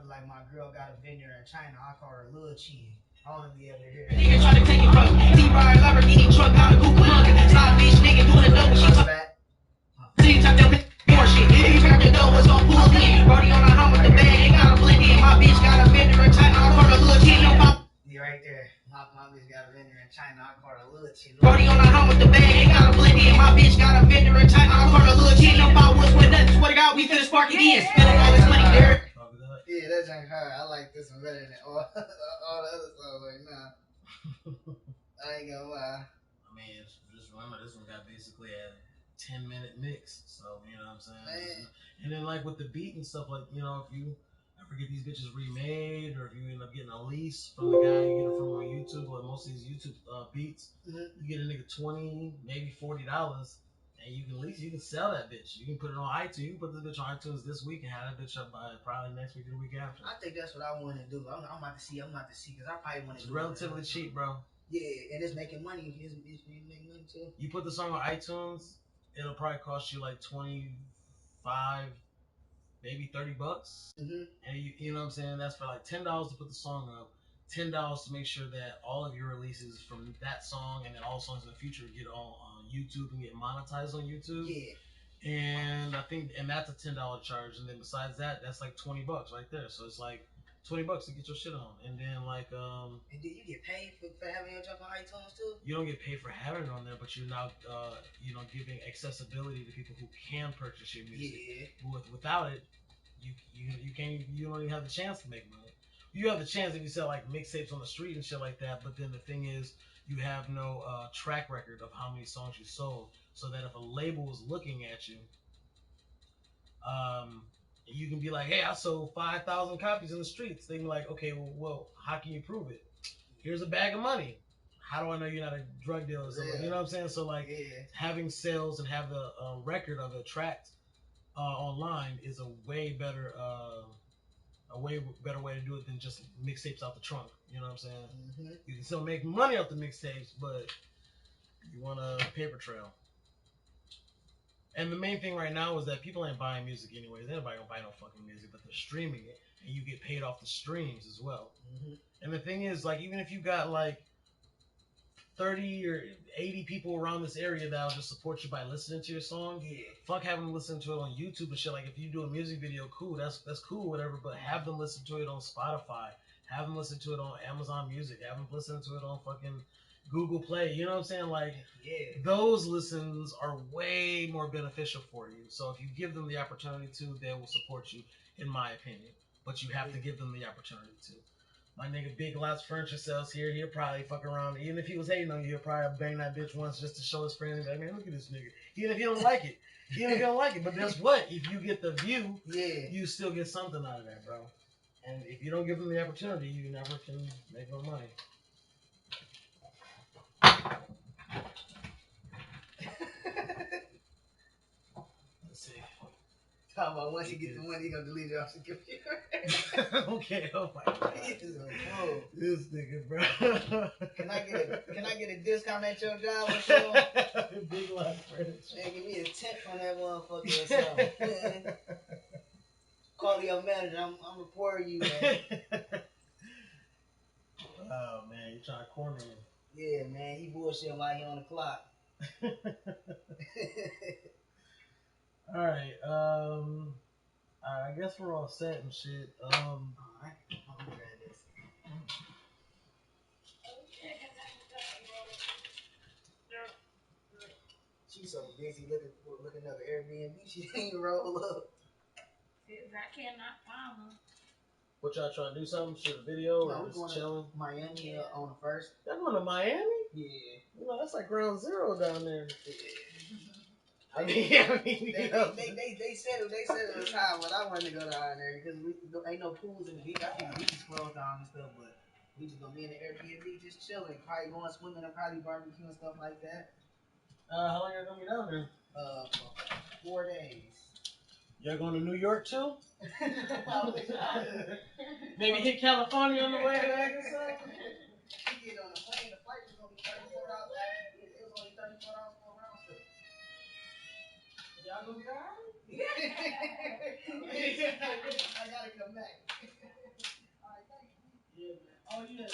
like my girl got a vendor in China. I call her Lil Chi. I want to be able to hear that. Nigga try to take it from me. T-Ride Lamborghini truck out of Google Mugger. Side bitch nigga doing a double shit. See, top that more shit. You turn the door, what's gon' pull in? Brody on the home with the bag, ain't got a blend in. My bitch got a vendor in China. I call her Lil Chi. Yeah, right there. My bitch got a vendor in China. I call her Lil Chi. Brody on the home with the bag, ain't got a blend in. My bitch got a vendor in China. I call her Lil Chi. No power, what's with nothing. Swear to God, we finna spark it in. Spending all this money there. Yeah, that's ain't hard. I like this one better than all the other songs right now. I ain't gonna lie. I mean, just remember this one got basically a 10-minute mix, so you know what I'm saying. Man. And then like with the beat and stuff, like you know, if you ever get these bitches remade, or if you end up getting a lease from the guy you get it from on YouTube, or most of these YouTube beats, you get a nigga $20, maybe $40. And you can sell that bitch. You can put it on iTunes. You can put this bitch on iTunes this week and have that bitch up by probably next week or the week after. I think that's what I want to do. I'm about to see because I probably want to. It's relatively cheap, bro. Yeah, and it's making money. It's making money too. You put the song on iTunes, it'll probably cost you like 25, maybe $30. Mm-hmm. And you know what I'm saying? That's for like $10 to put the song up, $10 to make sure that all of your releases from that song and then all songs in the future get on YouTube and get monetized on YouTube. Yeah. And I think, and that's a $10 charge. And then besides that, that's like $20 right there. So it's like $20 to get your shit on. And then like And do you get paid for having your junk on iTunes too? You don't get paid for having it on there, but you're now giving accessibility to people who can purchase your music. Yeah. Without it, you don't even have the chance to make money. You have the chance if you sell like mixtapes on the street and shit like that, but then the thing is you have no track record of how many songs you sold, so that if a label is looking at you, you can be like, hey, I sold 5,000 copies in the streets. They can be like, okay, well, how can you prove it? Here's a bag of money. How do I know you're not a drug dealer or something? You know what I'm saying? So like having sales and have the record of it tracked online is a way better way to do it than just mixtapes out the trunk. You know what I'm saying? Mm-hmm. You can still make money off the mixtapes, but you want a paper trail. And the main thing right now is that people ain't buying music anyways. Anybody gonna buy no fucking music, but they're streaming it, and you get paid off the streams as well. Mm-hmm. And the thing is, like, even if you got like 30 or 80 people around this area that'll just support you by listening to your song, fuck having them listen to it on YouTube and shit. Like, if you do a music video, cool, that's cool, whatever, but have them listen to it on Spotify, have them listen to it on Amazon Music, have them listen to it on fucking Google Play. You know what I'm saying? Like, those listens are way more beneficial for you. So if you give them the opportunity to, they will support you, in my opinion. But you have to give them the opportunity to. My nigga Big Lots Furniture Sales here, he'll probably fuck around. Even if he was hating on you, he'll probably bang that bitch once just to show his friends, like, man, look at this nigga. Even if he don't like it. But guess what? If you get the view, you still get something out of that, bro. And if you don't give them the opportunity, you never can make no money. Let's see. Talking about once you get the money, you're gonna delete it off the computer. Okay, oh my god. This nigga, bro. Can I get a discount at your job or something? Big Lots Furniture. Man, give me a tip on that motherfucker or something. Call your manager. I'm reporting you, man. Oh man, you trying to corner him. Yeah, man, he bullshit while he on the clock. Alright, I guess we're all set and shit. Alright, I'm gonna grab this. She's so busy looking up Airbnb, she ain't roll up. I cannot find them. What y'all trying to do something? Shoot a video or just chilling? Miami on the first. Y'all going to Miami? Yeah. You know, that's like ground zero down there. Yeah. They said it was high, but I wanted to go down there because ain't no pools in the beach. I think the beach is closed down and stuff, but we just gonna be in the Airbnb just chilling, probably going swimming and probably barbecue and stuff like that. How long are you gonna be down there? 4 days. Y'all going to New York too? Maybe hit California on the way back or something? You get on the plane, the flight was only $34. It was only $34 for a round trip. Y'all gonna die? I gotta come back. All right, thank you. Yeah, man. Oh, yeah.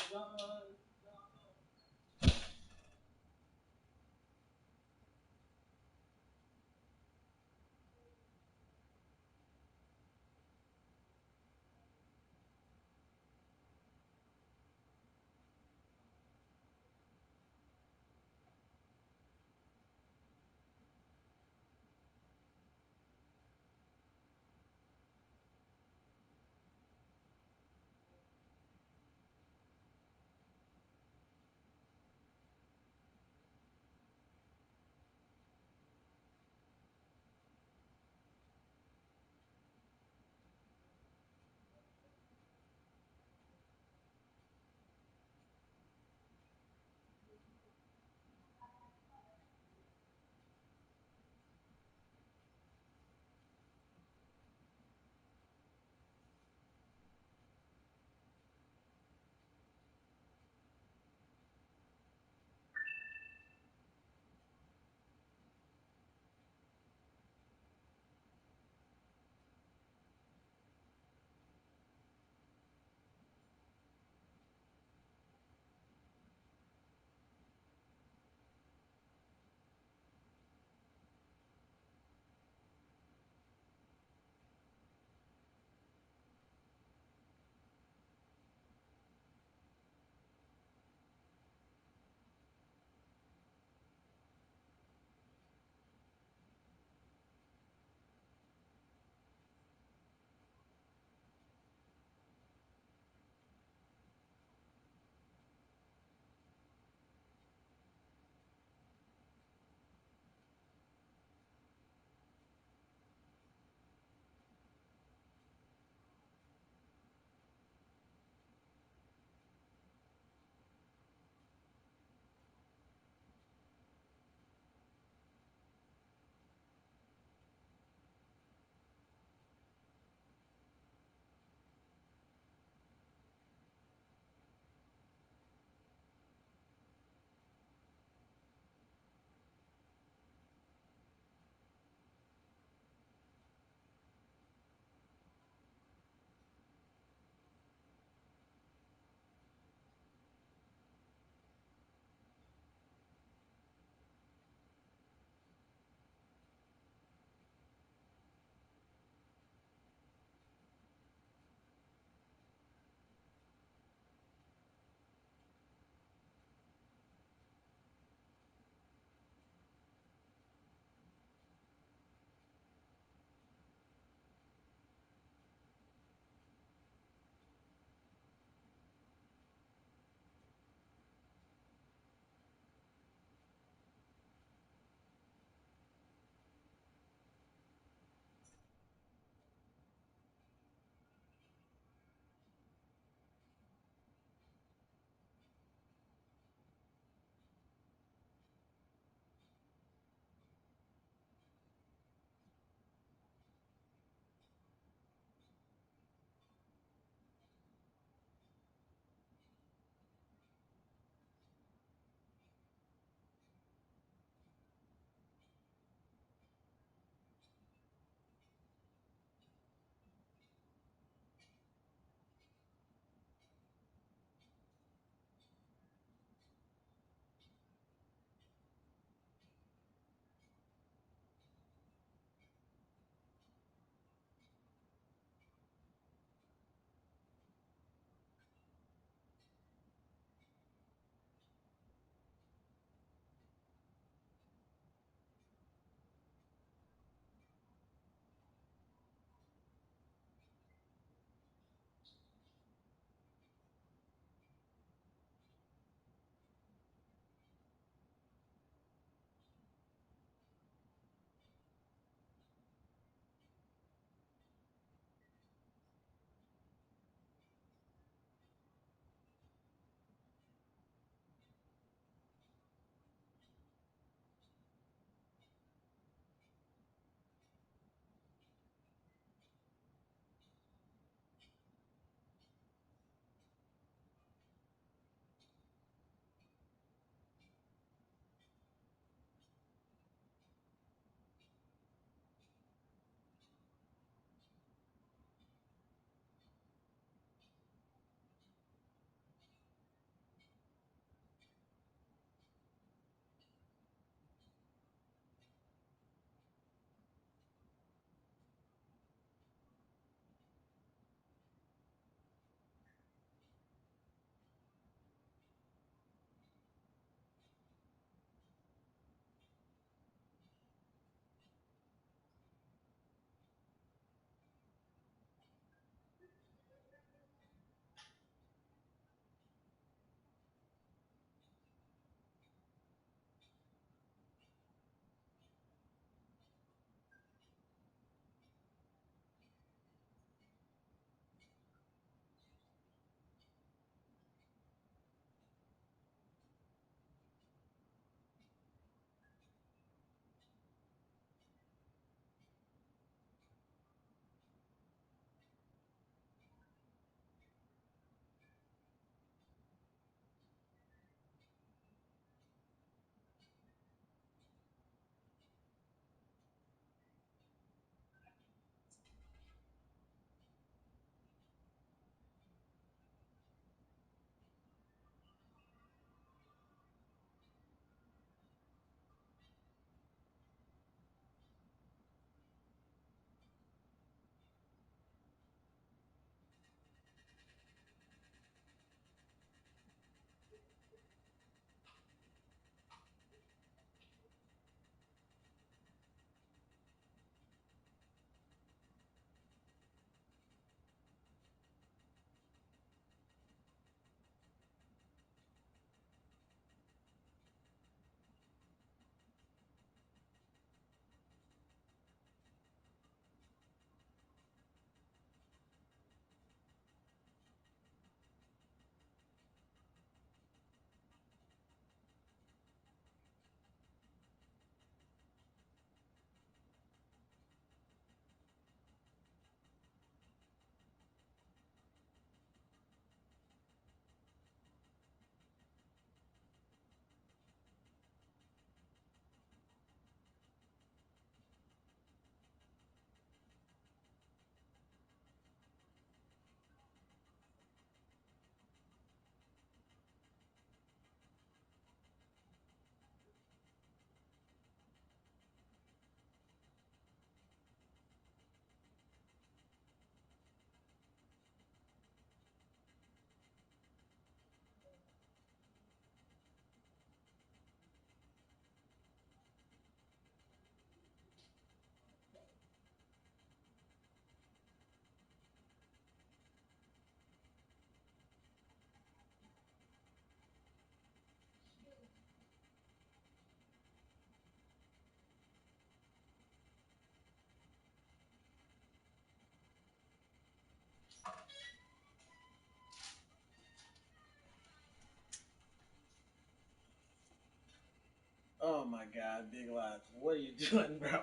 Oh my God, Big Lots, what are you doing, bro?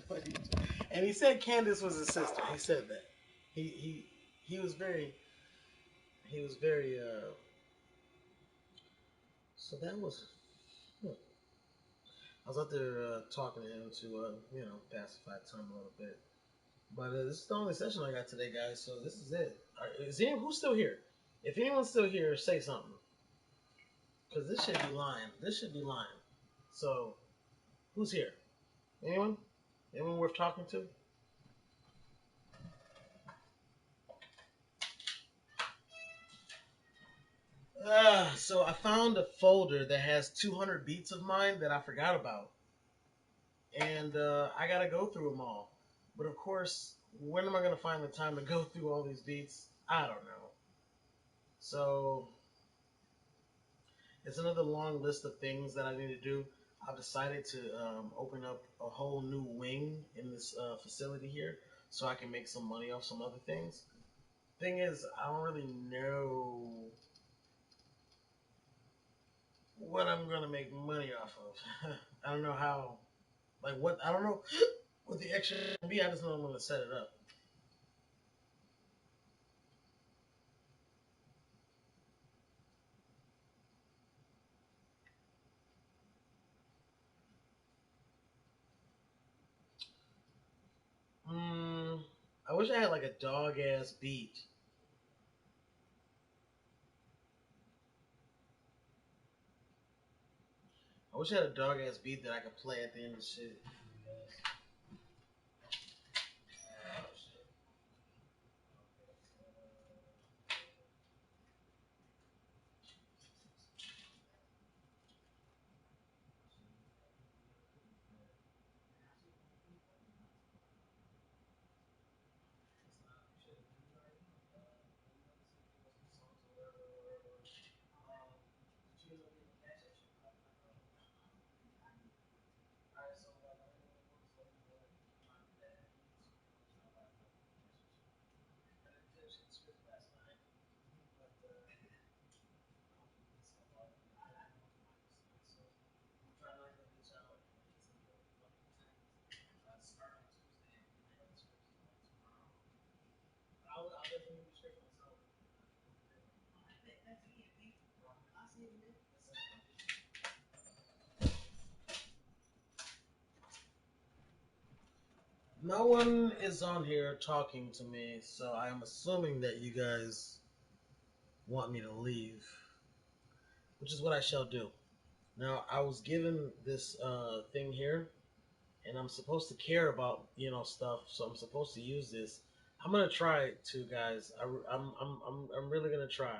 What are you doing? And he said Candace was his sister. He said that. He was very So that was. Hmm. I was out there talking to him to pacify time a little bit. But this is the only session I got today, guys. So this is it. Is anyone who's still here? If anyone's still here, say something. Because this should be lying. This should be lying. So who's here? Anyone? Anyone worth talking to? So I found a folder that has 200 beats of mine that I forgot about, and I gotta go through them all. But of course, when am I gonna find the time to go through all these beats? I don't know. So it's another long list of things that I need to do. I've decided to open up a whole new wing in this facility here, so I can make some money off some other things. Thing is, I don't really know what I'm gonna make money off of. I don't know how, like what I don't know what the extra can be. I just know I'm gonna set it up. Mm, I wish I had like a dog ass beat. I wish I had a dog ass beat that I could play at the end of shit. No one is on here talking to me, so I am assuming that you guys want me to leave, which is what I shall do. Now, I was given this thing here, and I'm supposed to care about stuff, so I'm supposed to use this. I'm gonna try it too, guys. I'm really gonna try,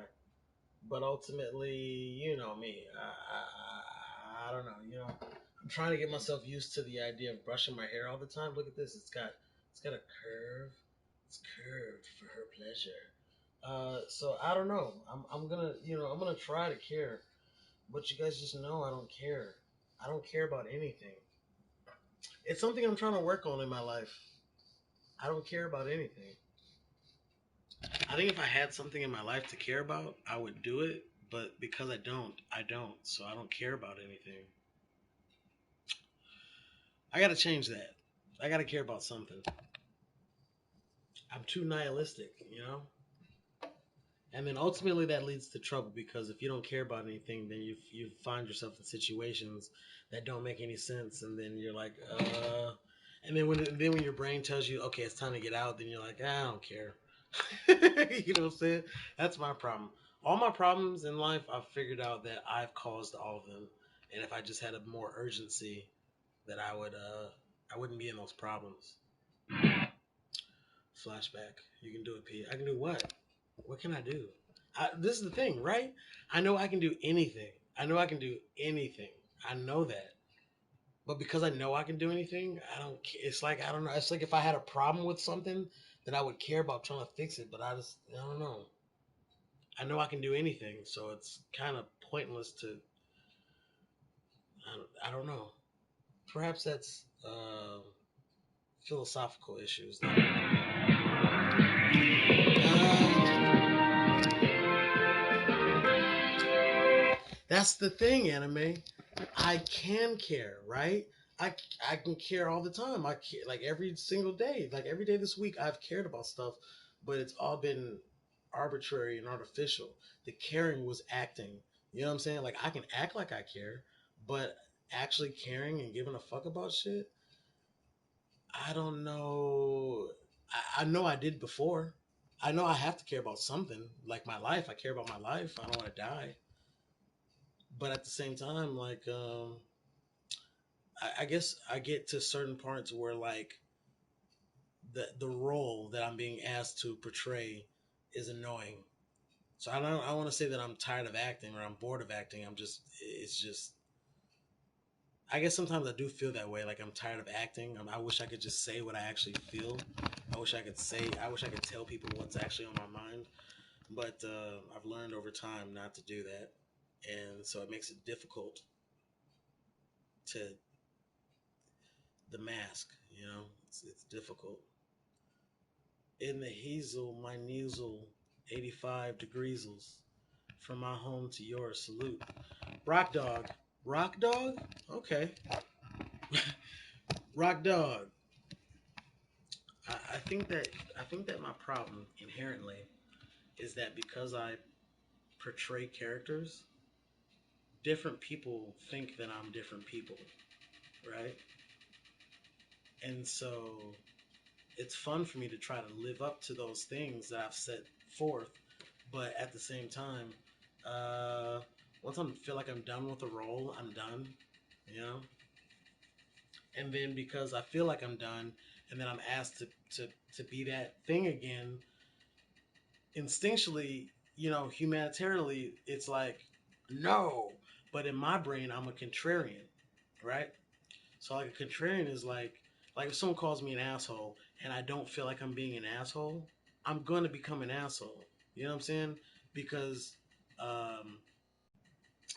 but ultimately, you know me. I don't know. I'm trying to get myself used to the idea of brushing my hair all the time. Look at this. It's got a curve. It's curved for her pleasure. So I don't know. I'm gonna try to care, but you guys just know I don't care. I don't care about anything. It's something I'm trying to work on in my life. I don't care about anything. I think if I had something in my life to care about, I would do it. But because I don't. So I don't care about anything. I got to change that. I got to care about something. I'm too nihilistic. And then ultimately that leads to trouble because if you don't care about anything, then you find yourself in situations that don't make any sense, and then you're like, and then when your brain tells you, okay, it's time to get out, then you're like, I don't care. You know what I'm saying? That's my problem. All my problems in life, I've figured out that I've caused all of them, and if I just had a more urgency, that I wouldn't be in those problems. Flashback. You can do it, P. I can do what? What can I do? This is the thing, right? I know I can do anything. I know I can do anything. I know that. But because I know I can do anything, I don't. It's like I don't know. It's like if I had a problem with something, then I would care about trying to fix it. But I don't know. I know I can do anything, so it's kind of pointless to. I don't know. Perhaps that's philosophical issues. That's the thing, anime. I can care, right? I, I can care all the time. I care, like every single day, like every day this week, I've cared about stuff, but it's all been arbitrary and artificial. The caring was acting. You know what I'm saying? Like I can act like I care, but actually caring and giving a fuck about shit, I don't know. I know I did before. I know I have to care about something, like my life. I care about my life. I don't want to die, but at the same time, like I guess I get to certain parts where like the role that I'm being asked to portray is annoying. So I want to say that I'm tired of acting or I'm bored of acting. I'm just it's just I guess sometimes I do feel that way. Like I'm tired of acting. I wish I could just say what I actually feel. I wish I could say. I wish I could tell people what's actually on my mind. But I've learned over time not to do that, and so it makes it difficult to the mask. You know, it's difficult. In the hazel, my neasel, 85 degreesels. From my home to yours, salute. Rock Dog. Rock Dog? Okay. Rock Dog. I think that my problem inherently is that because I portray characters, different people think that I'm different people, right? And so it's fun for me to try to live up to those things that I've set forth, but at the same time, uh, once I feel like I'm done with the role, I'm done, you know. And then because I feel like I'm done, and then I'm asked to be that thing again, instinctually, you know, humanitarianly, it's like no. But in my brain, I'm a contrarian, right? So like a contrarian is like if someone calls me an asshole and I don't feel like I'm being an asshole, I'm gonna become an asshole. You know what I'm saying? Because um,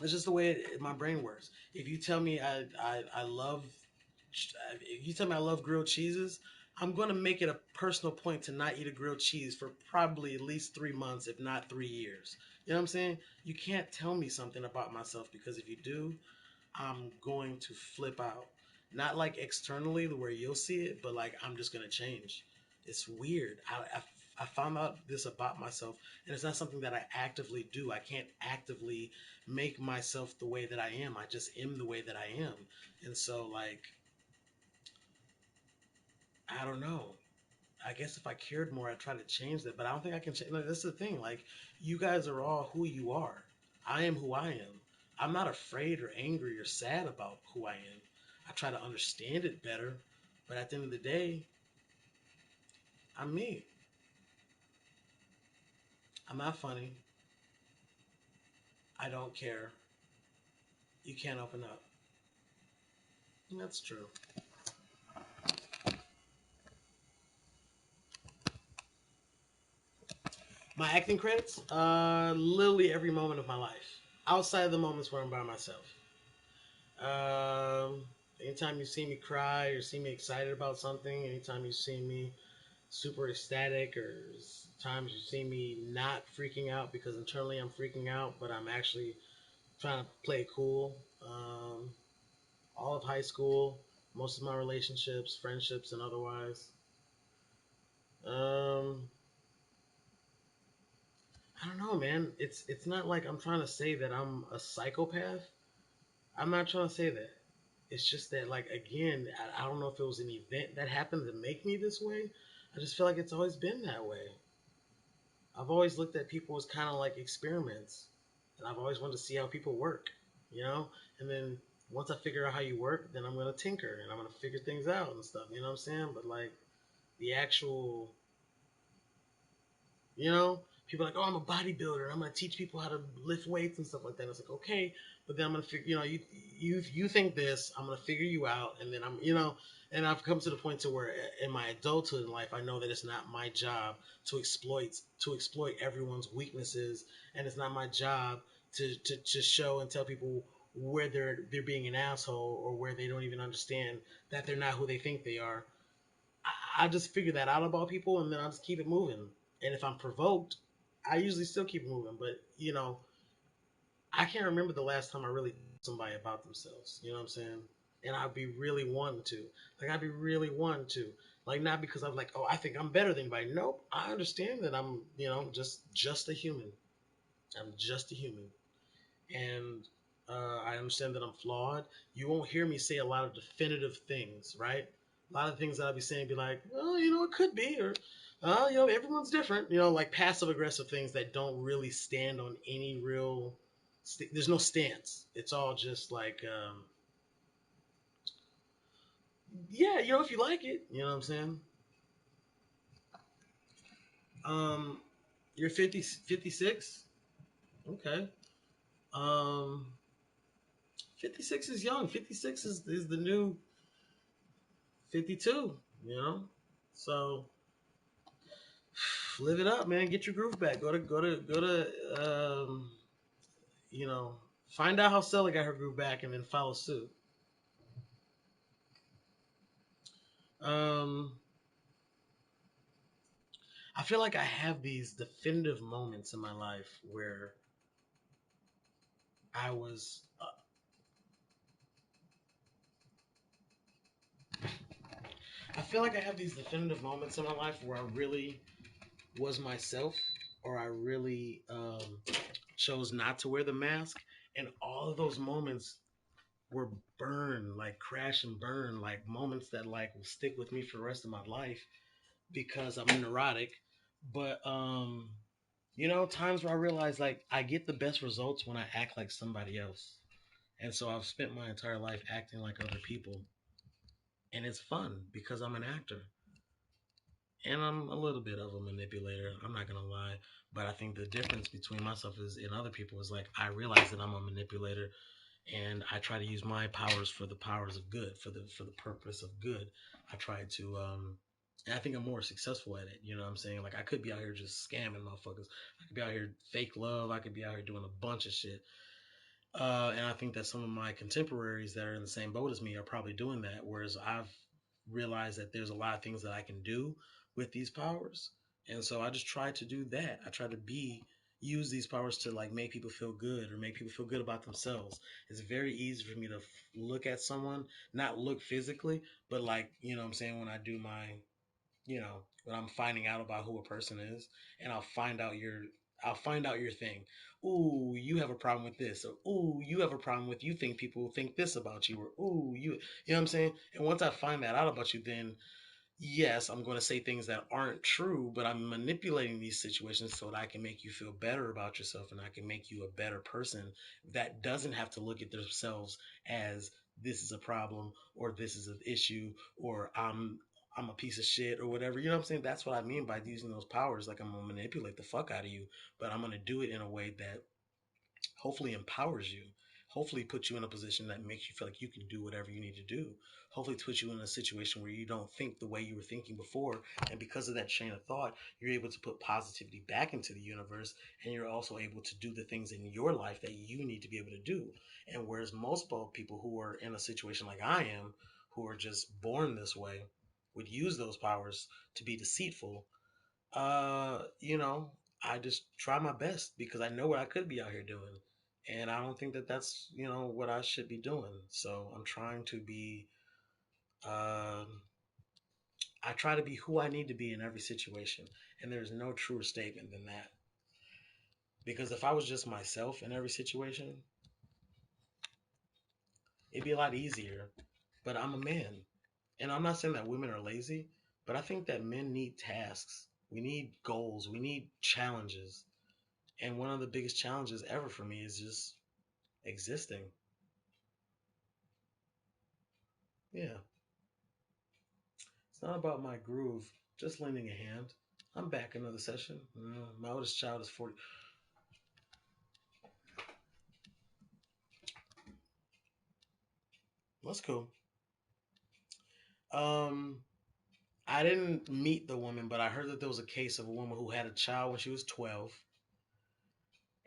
it's just the way my brain works. If you tell me I love, if you tell me I love grilled cheeses, I'm gonna make it a personal point to not eat a grilled cheese for probably at least 3 months, if not 3 years. You know what I'm saying? You can't tell me something about myself because if you do, I'm going to flip out. Not like externally where you'll see it, but like I'm just gonna change. It's weird. I found out this about myself, and it's not something that I actively do. I can't actively make myself the way that I am. I just am the way that I am, and so like I don't know. I guess if I cared more, I'd try to change that, but I don't think I can change. No, that's the thing. Like you guys are all who you are. I am who I am. I'm not afraid or angry or sad about who I am. I try to understand it better, but at the end of the day, I'm me. I'm not funny. I don't care. You can't open up. And that's true. My acting credits, literally every moment of my life, outside of the moments where I'm by myself. Um, Anytime you see me cry or see me excited about something, anytime you see me super ecstatic, or times you see me not freaking out because internally I'm freaking out, but I'm actually trying to play it cool. All of high school, most of my relationships, friendships, and otherwise. Um, I don't know, man. It's not like I'm trying to say that I'm a psychopath. I'm not trying to say that. It's just that, like, again, I don't know if it was an event that happened to make me this way. I just feel like it's always been that way. I've always looked at people as kind of like experiments, and I've always wanted to see how people work, you know. And then once I figure out how you work, then I'm gonna tinker and I'm gonna figure things out and stuff. You know what I'm saying? But like the actual, you know, people are like, oh, I'm a bodybuilder. I'm gonna teach people how to lift weights and stuff like that. And it's like, okay, but then I'm gonna figure, you know, you think this, I'm gonna figure you out, and then I'm, you know, and I've come to the point to where in my adulthood in life, I know that it's not my job to exploit everyone's weaknesses, and it's not my job to show and tell people where they're being an asshole or where they don't even understand that they're not who they think they are. I just figure that out about people, and then I just keep it moving. And if I'm provoked, I usually still keep moving. But you know, I can't remember the last time I really told somebody about themselves. You know what I'm saying? And I'd be really wanting to. Like I'd be really wanting to. Like not because I'm like, oh, I think I'm better than anybody. Nope. I understand that I'm, just a human. I'm just a human. And I understand that I'm flawed. You won't hear me say a lot of definitive things, right? A lot of things that I'll be saying be like, well, it could be, or, everyone's different. Like passive aggressive things that don't really stand on any real. There's no stance. It's all just like, yeah, if you like it, you know what I'm saying. Um, you're 50, 56. Okay. Um, 56 is young. 56 is the new 52. You know, so live it up, man. Get your groove back. You know, find out how Stella got her groove back, and then follow suit. Um, I feel like I have these definitive moments in my life where I was. I feel like I have these definitive moments in my life where I really was myself, or I really chose not to wear the mask, and all of those moments were burn, like crash and burn, like moments that like will stick with me for the rest of my life because I'm neurotic. But times where I realize like I get the best results when I act like somebody else. And so I've spent my entire life acting like other people. And it's fun because I'm an actor. And I'm a little bit of a manipulator. I'm not gonna lie. But I think the difference between myself is and other people is like I realize that I'm a manipulator and I try to use my powers for the powers of good, for the purpose of good. I try to and I think I'm more successful at it. You know what I'm saying? Like I could be out here just scamming motherfuckers. I could be out here fake love. I could be out here doing a bunch of shit. And I think that some of my contemporaries that are in the same boat as me are probably doing that. Whereas I've realized that there's a lot of things that I can do with these powers. And so I just try to do that. I try to use these powers to like make people feel good or make people feel good about themselves. It's very easy for me to look at someone, not look physically, but like, what I'm saying, when I do my when I'm finding out about who a person is, and I'll find out your thing. Ooh, you have a problem with this, or ooh, you have a problem with you think people think this about you, or ooh, you know what I'm saying. And once I find that out about you, then yes, I'm going to say things that aren't true, but I'm manipulating these situations so that I can make you feel better about yourself and I can make you a better person that doesn't have to look at themselves as this is a problem or this is an issue or I'm a piece of shit or whatever. You know what I'm saying? That's what I mean by using those powers. Like I'm gonna manipulate the fuck out of you, but I'm gonna do it in a way that hopefully empowers you, hopefully puts you in a position that makes you feel like you can do whatever you need to do, hopefully puts you in a situation where you don't think the way you were thinking before, and because of that chain of thought you're able to put positivity back into the universe, and you're also able to do the things in your life that you need to be able to do. And whereas most people who are in a situation like I am, who are just born this way, would use those powers to be deceitful, uh, you know, I just try my best because I know what I could be out here doing. And I don't think that that's, what I should be doing. So I'm trying to be, uh, I try to be who I need to be in every situation. And there's no truer statement than that. Because if I was just myself in every situation, it'd be a lot easier. But I'm a man. And I'm not saying that women are lazy, but I think that men need tasks. We need goals. We need challenges. And one of the biggest challenges ever for me is just existing. Yeah. It's not about my groove, just lending a hand. I'm back another session. My oldest child is 40. That's cool. Um, I didn't meet the woman, but I heard that there was a case of a woman who had a child when she was 12.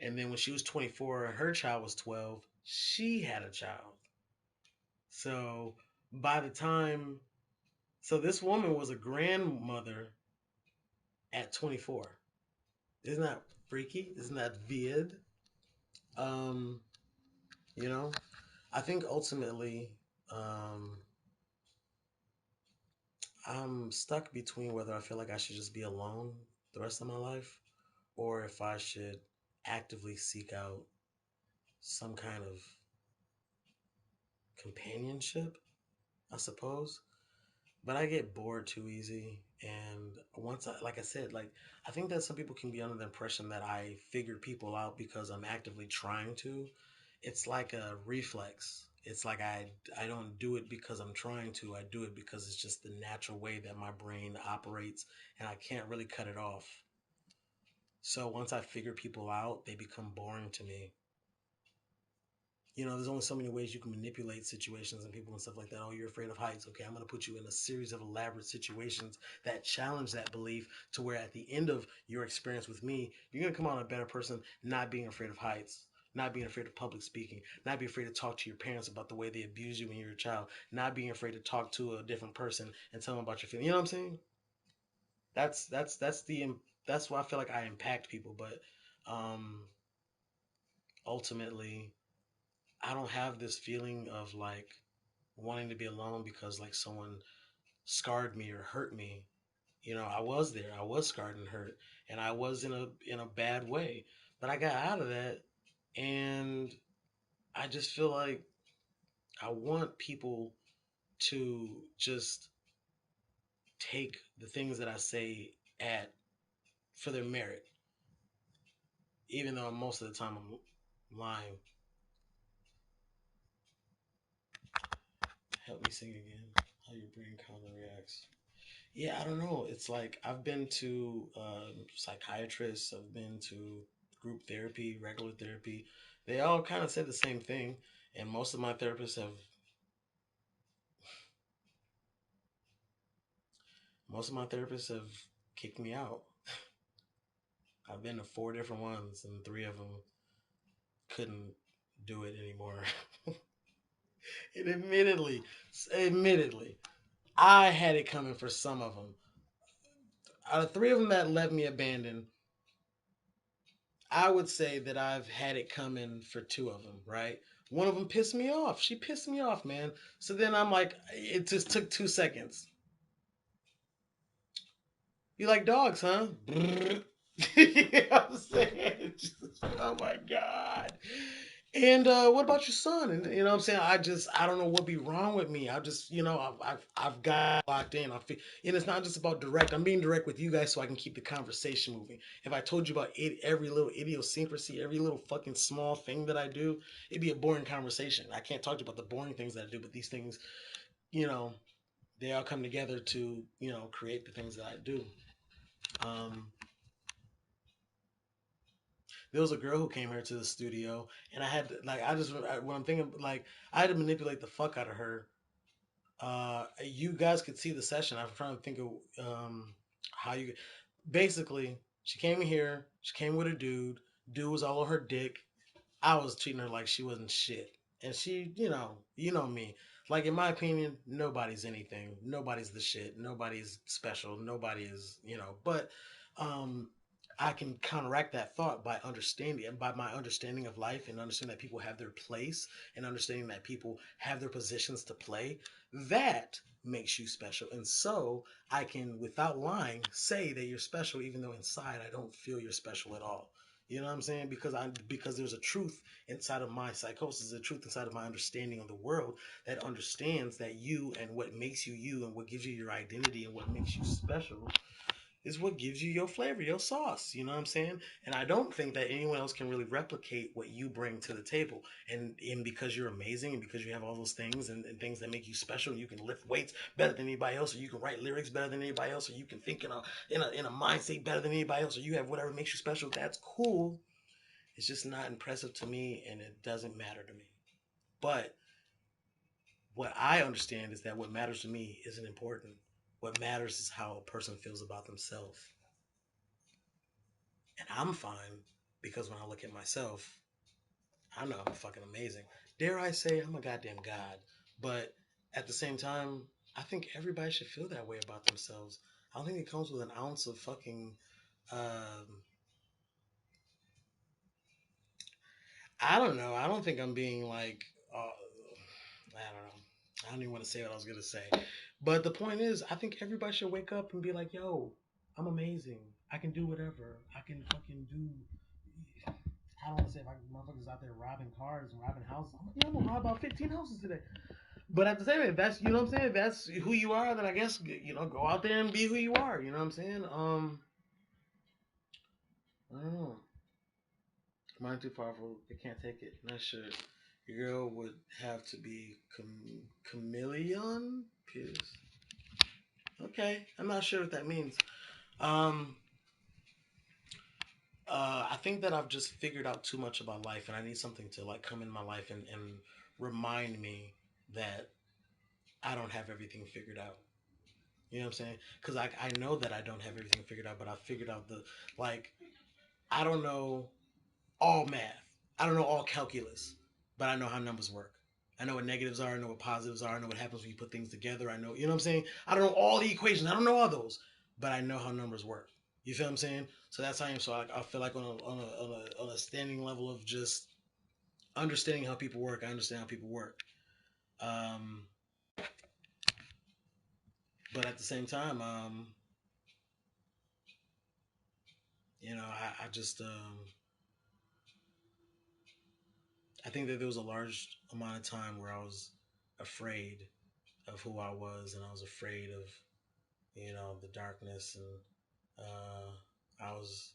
And then when she was 24 and her child was 12, she had a child. So by the time, so this woman was a grandmother at 24. Isn't that freaky? Isn't that weird? Um, you know, I think ultimately, um, I'm stuck between whether I feel like I should just be alone the rest of my life or if I should actively seek out some kind of companionship, I suppose. But I get bored too easy. And once I, like I said, like, I think that some people can be under the impression that I figure people out because I'm actively trying to. It's like a reflex. It's like I don't do it because I'm trying to. I do it because it's just the natural way that my brain operates and I can't really cut it off. So once I figure people out, they become boring to me. There's only so many ways you can manipulate situations and people and stuff like that. Oh, you're afraid of heights. Okay, I'm going to put you in a series of elaborate situations that challenge that belief to where at the end of your experience with me, you're going to come out a better person, not being afraid of heights, not being afraid of public speaking, not being afraid to talk to your parents about the way they abused you when you were a child, not being afraid to talk to a different person and tell them about your feelings. You know what I'm saying? That's why I feel like I impact people, but um ultimately I don't have this feeling of like wanting to be alone because like someone scarred me or hurt me. I was there. I was scarred and hurt, and I was in a bad way. But I got out of that, and I just feel like I want people to just take the things that I say at for their merit, even though most of the time I'm lying. Help me sing again. How your brain counter reacts. Yeah, I don't know. It's like I've been to psychiatrists, I've been to group therapy, regular therapy. They all kind of said the same thing, and most of my therapists have kicked me out. I've been to four different ones, and three of them couldn't do it anymore. And admittedly, I had it coming for some of them. Out of three of them that left me abandoned, I would say that I've had it coming for two of them, right? One of them pissed me off. She pissed me off, man. So then I'm like, it just took 2 seconds. You like dogs, huh? You know what I'm saying? Oh my God. And what about your son? And you know what I'm saying? I don't know what be wrong with me. I just, I've got locked in. And it's not just about direct. I'm being direct with you guys so I can keep the conversation moving. If I told you about every little idiosyncrasy, every little fucking small thing that I do, it'd be a boring conversation. I can't talk to you about the boring things that I do, but these things, you know, they all come together to, create the things that I do. Um, there was a girl who came here to the studio, and I had to, like, when I'm thinking, like, I had to manipulate the fuck out of her. You guys could see the session. I'm trying to think of how you. Basically, she came in here. She came with a dude. Dude was all on her dick. I was treating her like she wasn't shit. And she, you know me. Like in my opinion, nobody's anything. Nobody's the shit. Nobody's special. Nobody is, but um I can counteract that thought by understanding and by my understanding of life and understanding that people have their place and understanding that people have their positions to play. That makes you special. And so I can, without lying, say that you're special even though inside I don't feel you're special at all. You know what I'm saying? Because there's a truth inside of my psychosis, a truth inside of my understanding of the world that understands that you and what makes you you and what gives you your identity and what makes you special is what gives you your flavor, your sauce. You know what I'm saying? And I don't think that anyone else can really replicate what you bring to the table. And because you're amazing and because you have all those things and things that make you special, and you can lift weights better than anybody else, or you can write lyrics better than anybody else, or you can think in a mindset better than anybody else, or you have whatever makes you special. That's cool. It's just not impressive to me, and it doesn't matter to me. But what I understand is that what matters to me isn't important. What matters is how a person feels about themselves. And I'm fine because when I look at myself, I know I'm fucking amazing. Dare I say I'm a goddamn god. But at the same time, I think everybody should feel that way about themselves. I don't think it comes with an ounce of fucking. Um, I don't know. I don't think I'm being like. I don't know. I don't even want to say what I was gonna say. But the point is, I think everybody should wake up and be like, "Yo, I'm amazing. I can do whatever. I can fucking do." I don't want to say if I motherfuckers out there robbing cars and robbing houses. I'm gonna rob about 15 houses today. But at the same time, if that's what I'm saying. If that's who you are, then I guess go out there and be who you are. You know what I'm saying? I don't know. Mind too powerful. They can't take it. Not sure. Your girl would have to be chameleon. Pierce. Okay, I'm not sure what that means. Um, I think that I've just figured out too much about life, and I need something to like come in my life and remind me that I don't have everything figured out. You know what I'm saying? Because I know that I don't have everything figured out, but I figured out like I don't know all math. I don't know all calculus, but I know how numbers work. I know what negatives are. I know what positives are. I know what happens when you put things together. I know, you know what I'm saying? I don't know all the equations. I don't know all those, but I know how numbers work. You feel what I'm saying? So that's how I am. So I feel like on a standing level of just understanding how people work, I understand how people work. Um, but at the same time, I just I think that there was a large amount of time where I was afraid of who I was, and I was afraid of the darkness, and I was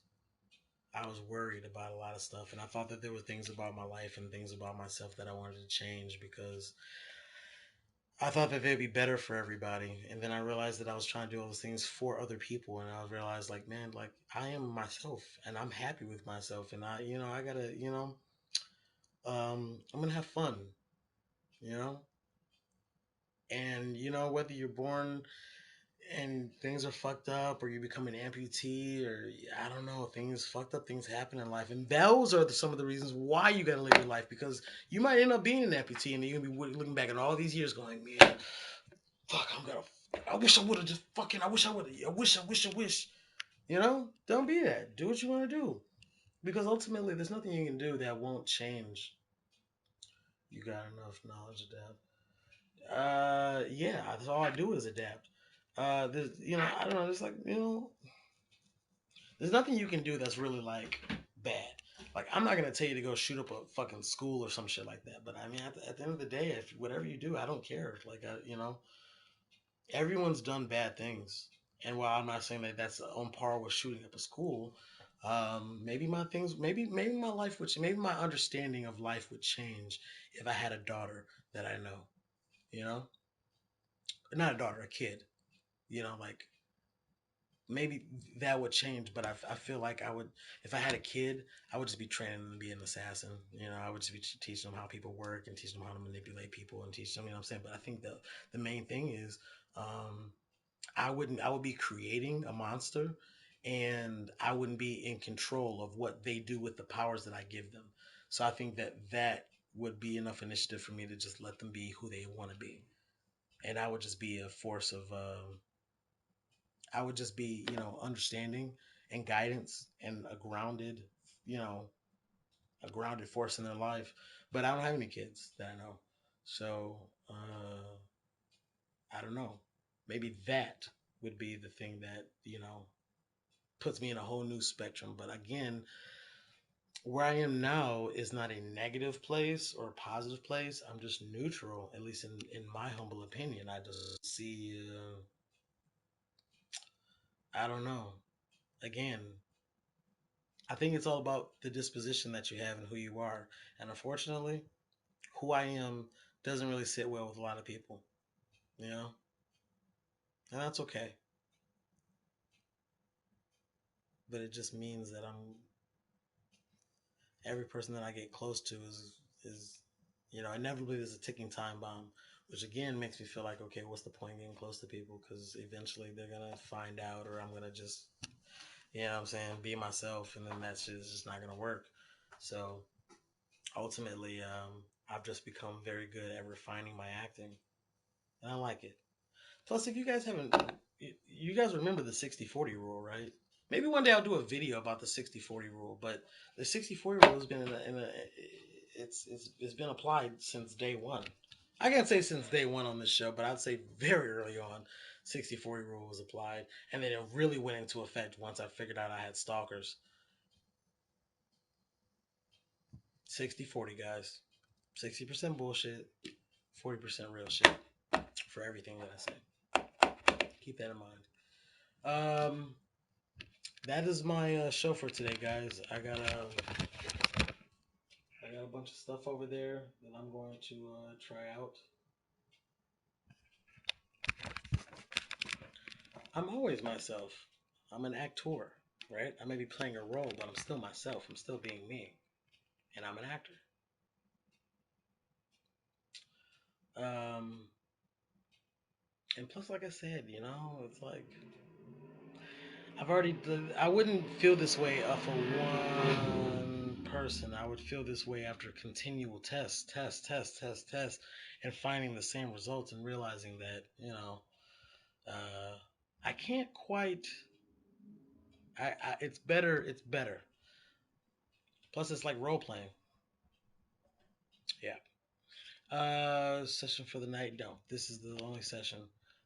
I was worried about a lot of stuff, and I thought that there were things about my life and things about myself that I wanted to change because I thought that they'd be better for everybody, and then I realized that I was trying to do all those things for other people, and I realized like, man, like I am myself, and I'm happy with myself, and I gotta, I'm gonna have fun, you know, and whether you're born and things are fucked up or you become an amputee or I don't know, things fucked up, things happen in life, and those are some of the reasons why you gotta live your life, because you might end up being an amputee and you're gonna be looking back at all these years going, man, fuck, I wish I would have just fucking, I wish I would have, I wish, don't be that. Do what you want to do, because ultimately there's nothing you can do that won't change. You got enough knowledge to adapt. Yeah, that's all I do is adapt. I don't know. It's like there's nothing you can do that's really like bad. Like I'm not gonna tell you to go shoot up a fucking school or some shit like that. But I mean, at the end of the day, if whatever you do, I don't care. Like everyone's done bad things. And while I'm not saying that that's on par with shooting up a school, maybe maybe my life would, maybe my understanding of life would change if I had a daughter that I know. You know, not a daughter, a kid. Like maybe that would change, but I feel like I would, if I had a kid, I would just be training them to be an assassin. I would just be teaching them how people work and teaching them how to manipulate people and teach them, you know what I'm saying? But I think the main thing is, um, I would be creating a monster, and I wouldn't be in control of what they do with the powers that I give them. So I think that would be enough initiative for me to just let them be who they want to be. And I would just be a force of, I would just be, understanding and guidance and you know, a grounded force in their life. But I don't have any kids that I know. So, I don't know. Maybe that would be the thing that, puts me in a whole new spectrum. But again, where I am now is not a negative place or a positive place. I'm just neutral, at least in my humble opinion. I just see, I don't know. Again, I think it's all about the disposition that you have and who you are. And unfortunately, who I am doesn't really sit well with a lot of people, you know? And that's okay. But it just means that every person that I get close to is inevitably there's a ticking time bomb, which again makes me feel like, okay, what's the point of getting close to people? Because eventually they're going to find out, or I'm going to just, what I'm saying, be myself, and then that's just not going to work. So ultimately, I've just become very good at refining my acting, and I like it. Plus, if you guys haven't, you guys remember the 60-40 rule, right? Maybe one day I'll do a video about the 60-40 rule, but the 60-40 rule has been it's been applied since day one. I can't say since day one on this show, but I'd say very early on, 60-40 rule was applied, and then it really went into effect once I figured out I had stalkers. 60-40, guys. 60% bullshit, 40% real shit for everything that I say. Keep that in mind. That is my show for today, guys. I got a bunch of stuff over there that I'm going to try out. I'm always myself. I'm an actor, right? I may be playing a role, but I'm still myself. I'm still being me, and I'm an actor. Um, and plus, like I said, it's like I wouldn't feel this way for one person. I would feel this way after continual tests, and finding the same results and realizing that, uh, I can't quite. It's better. It's better. Plus, it's like role playing. Yeah. Session for the night. No, this is the only session.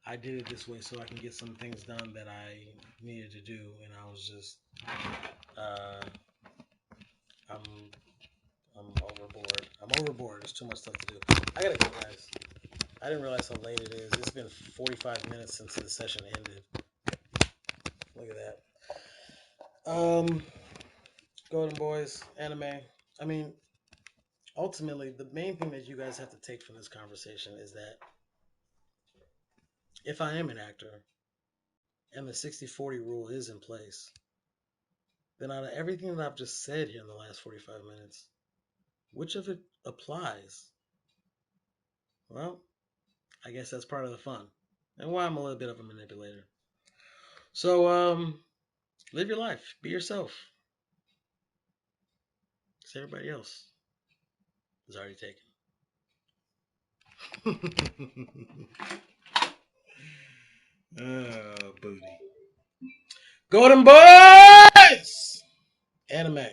I did it this way so I can get some things done that I needed to do, and I was just, uh, I'm, I'm overboard. I'm overboard. There's too much stuff to do. I gotta go, guys. I didn't realize how late it is. It's been 45 minutes since the session ended. Look at that. Golden Boys, anime. I mean, ultimately, the main thing that you guys have to take from this conversation is that if I am an actor and the 60-40 rule is in place, then out of everything that I've just said here in the last 45 minutes, which of it applies? Well, I guess that's part of the fun and why I'm a little bit of a manipulator. So, live your life, be yourself. Because everybody else is already taken. Oh, booty. Golden Boys! Anime.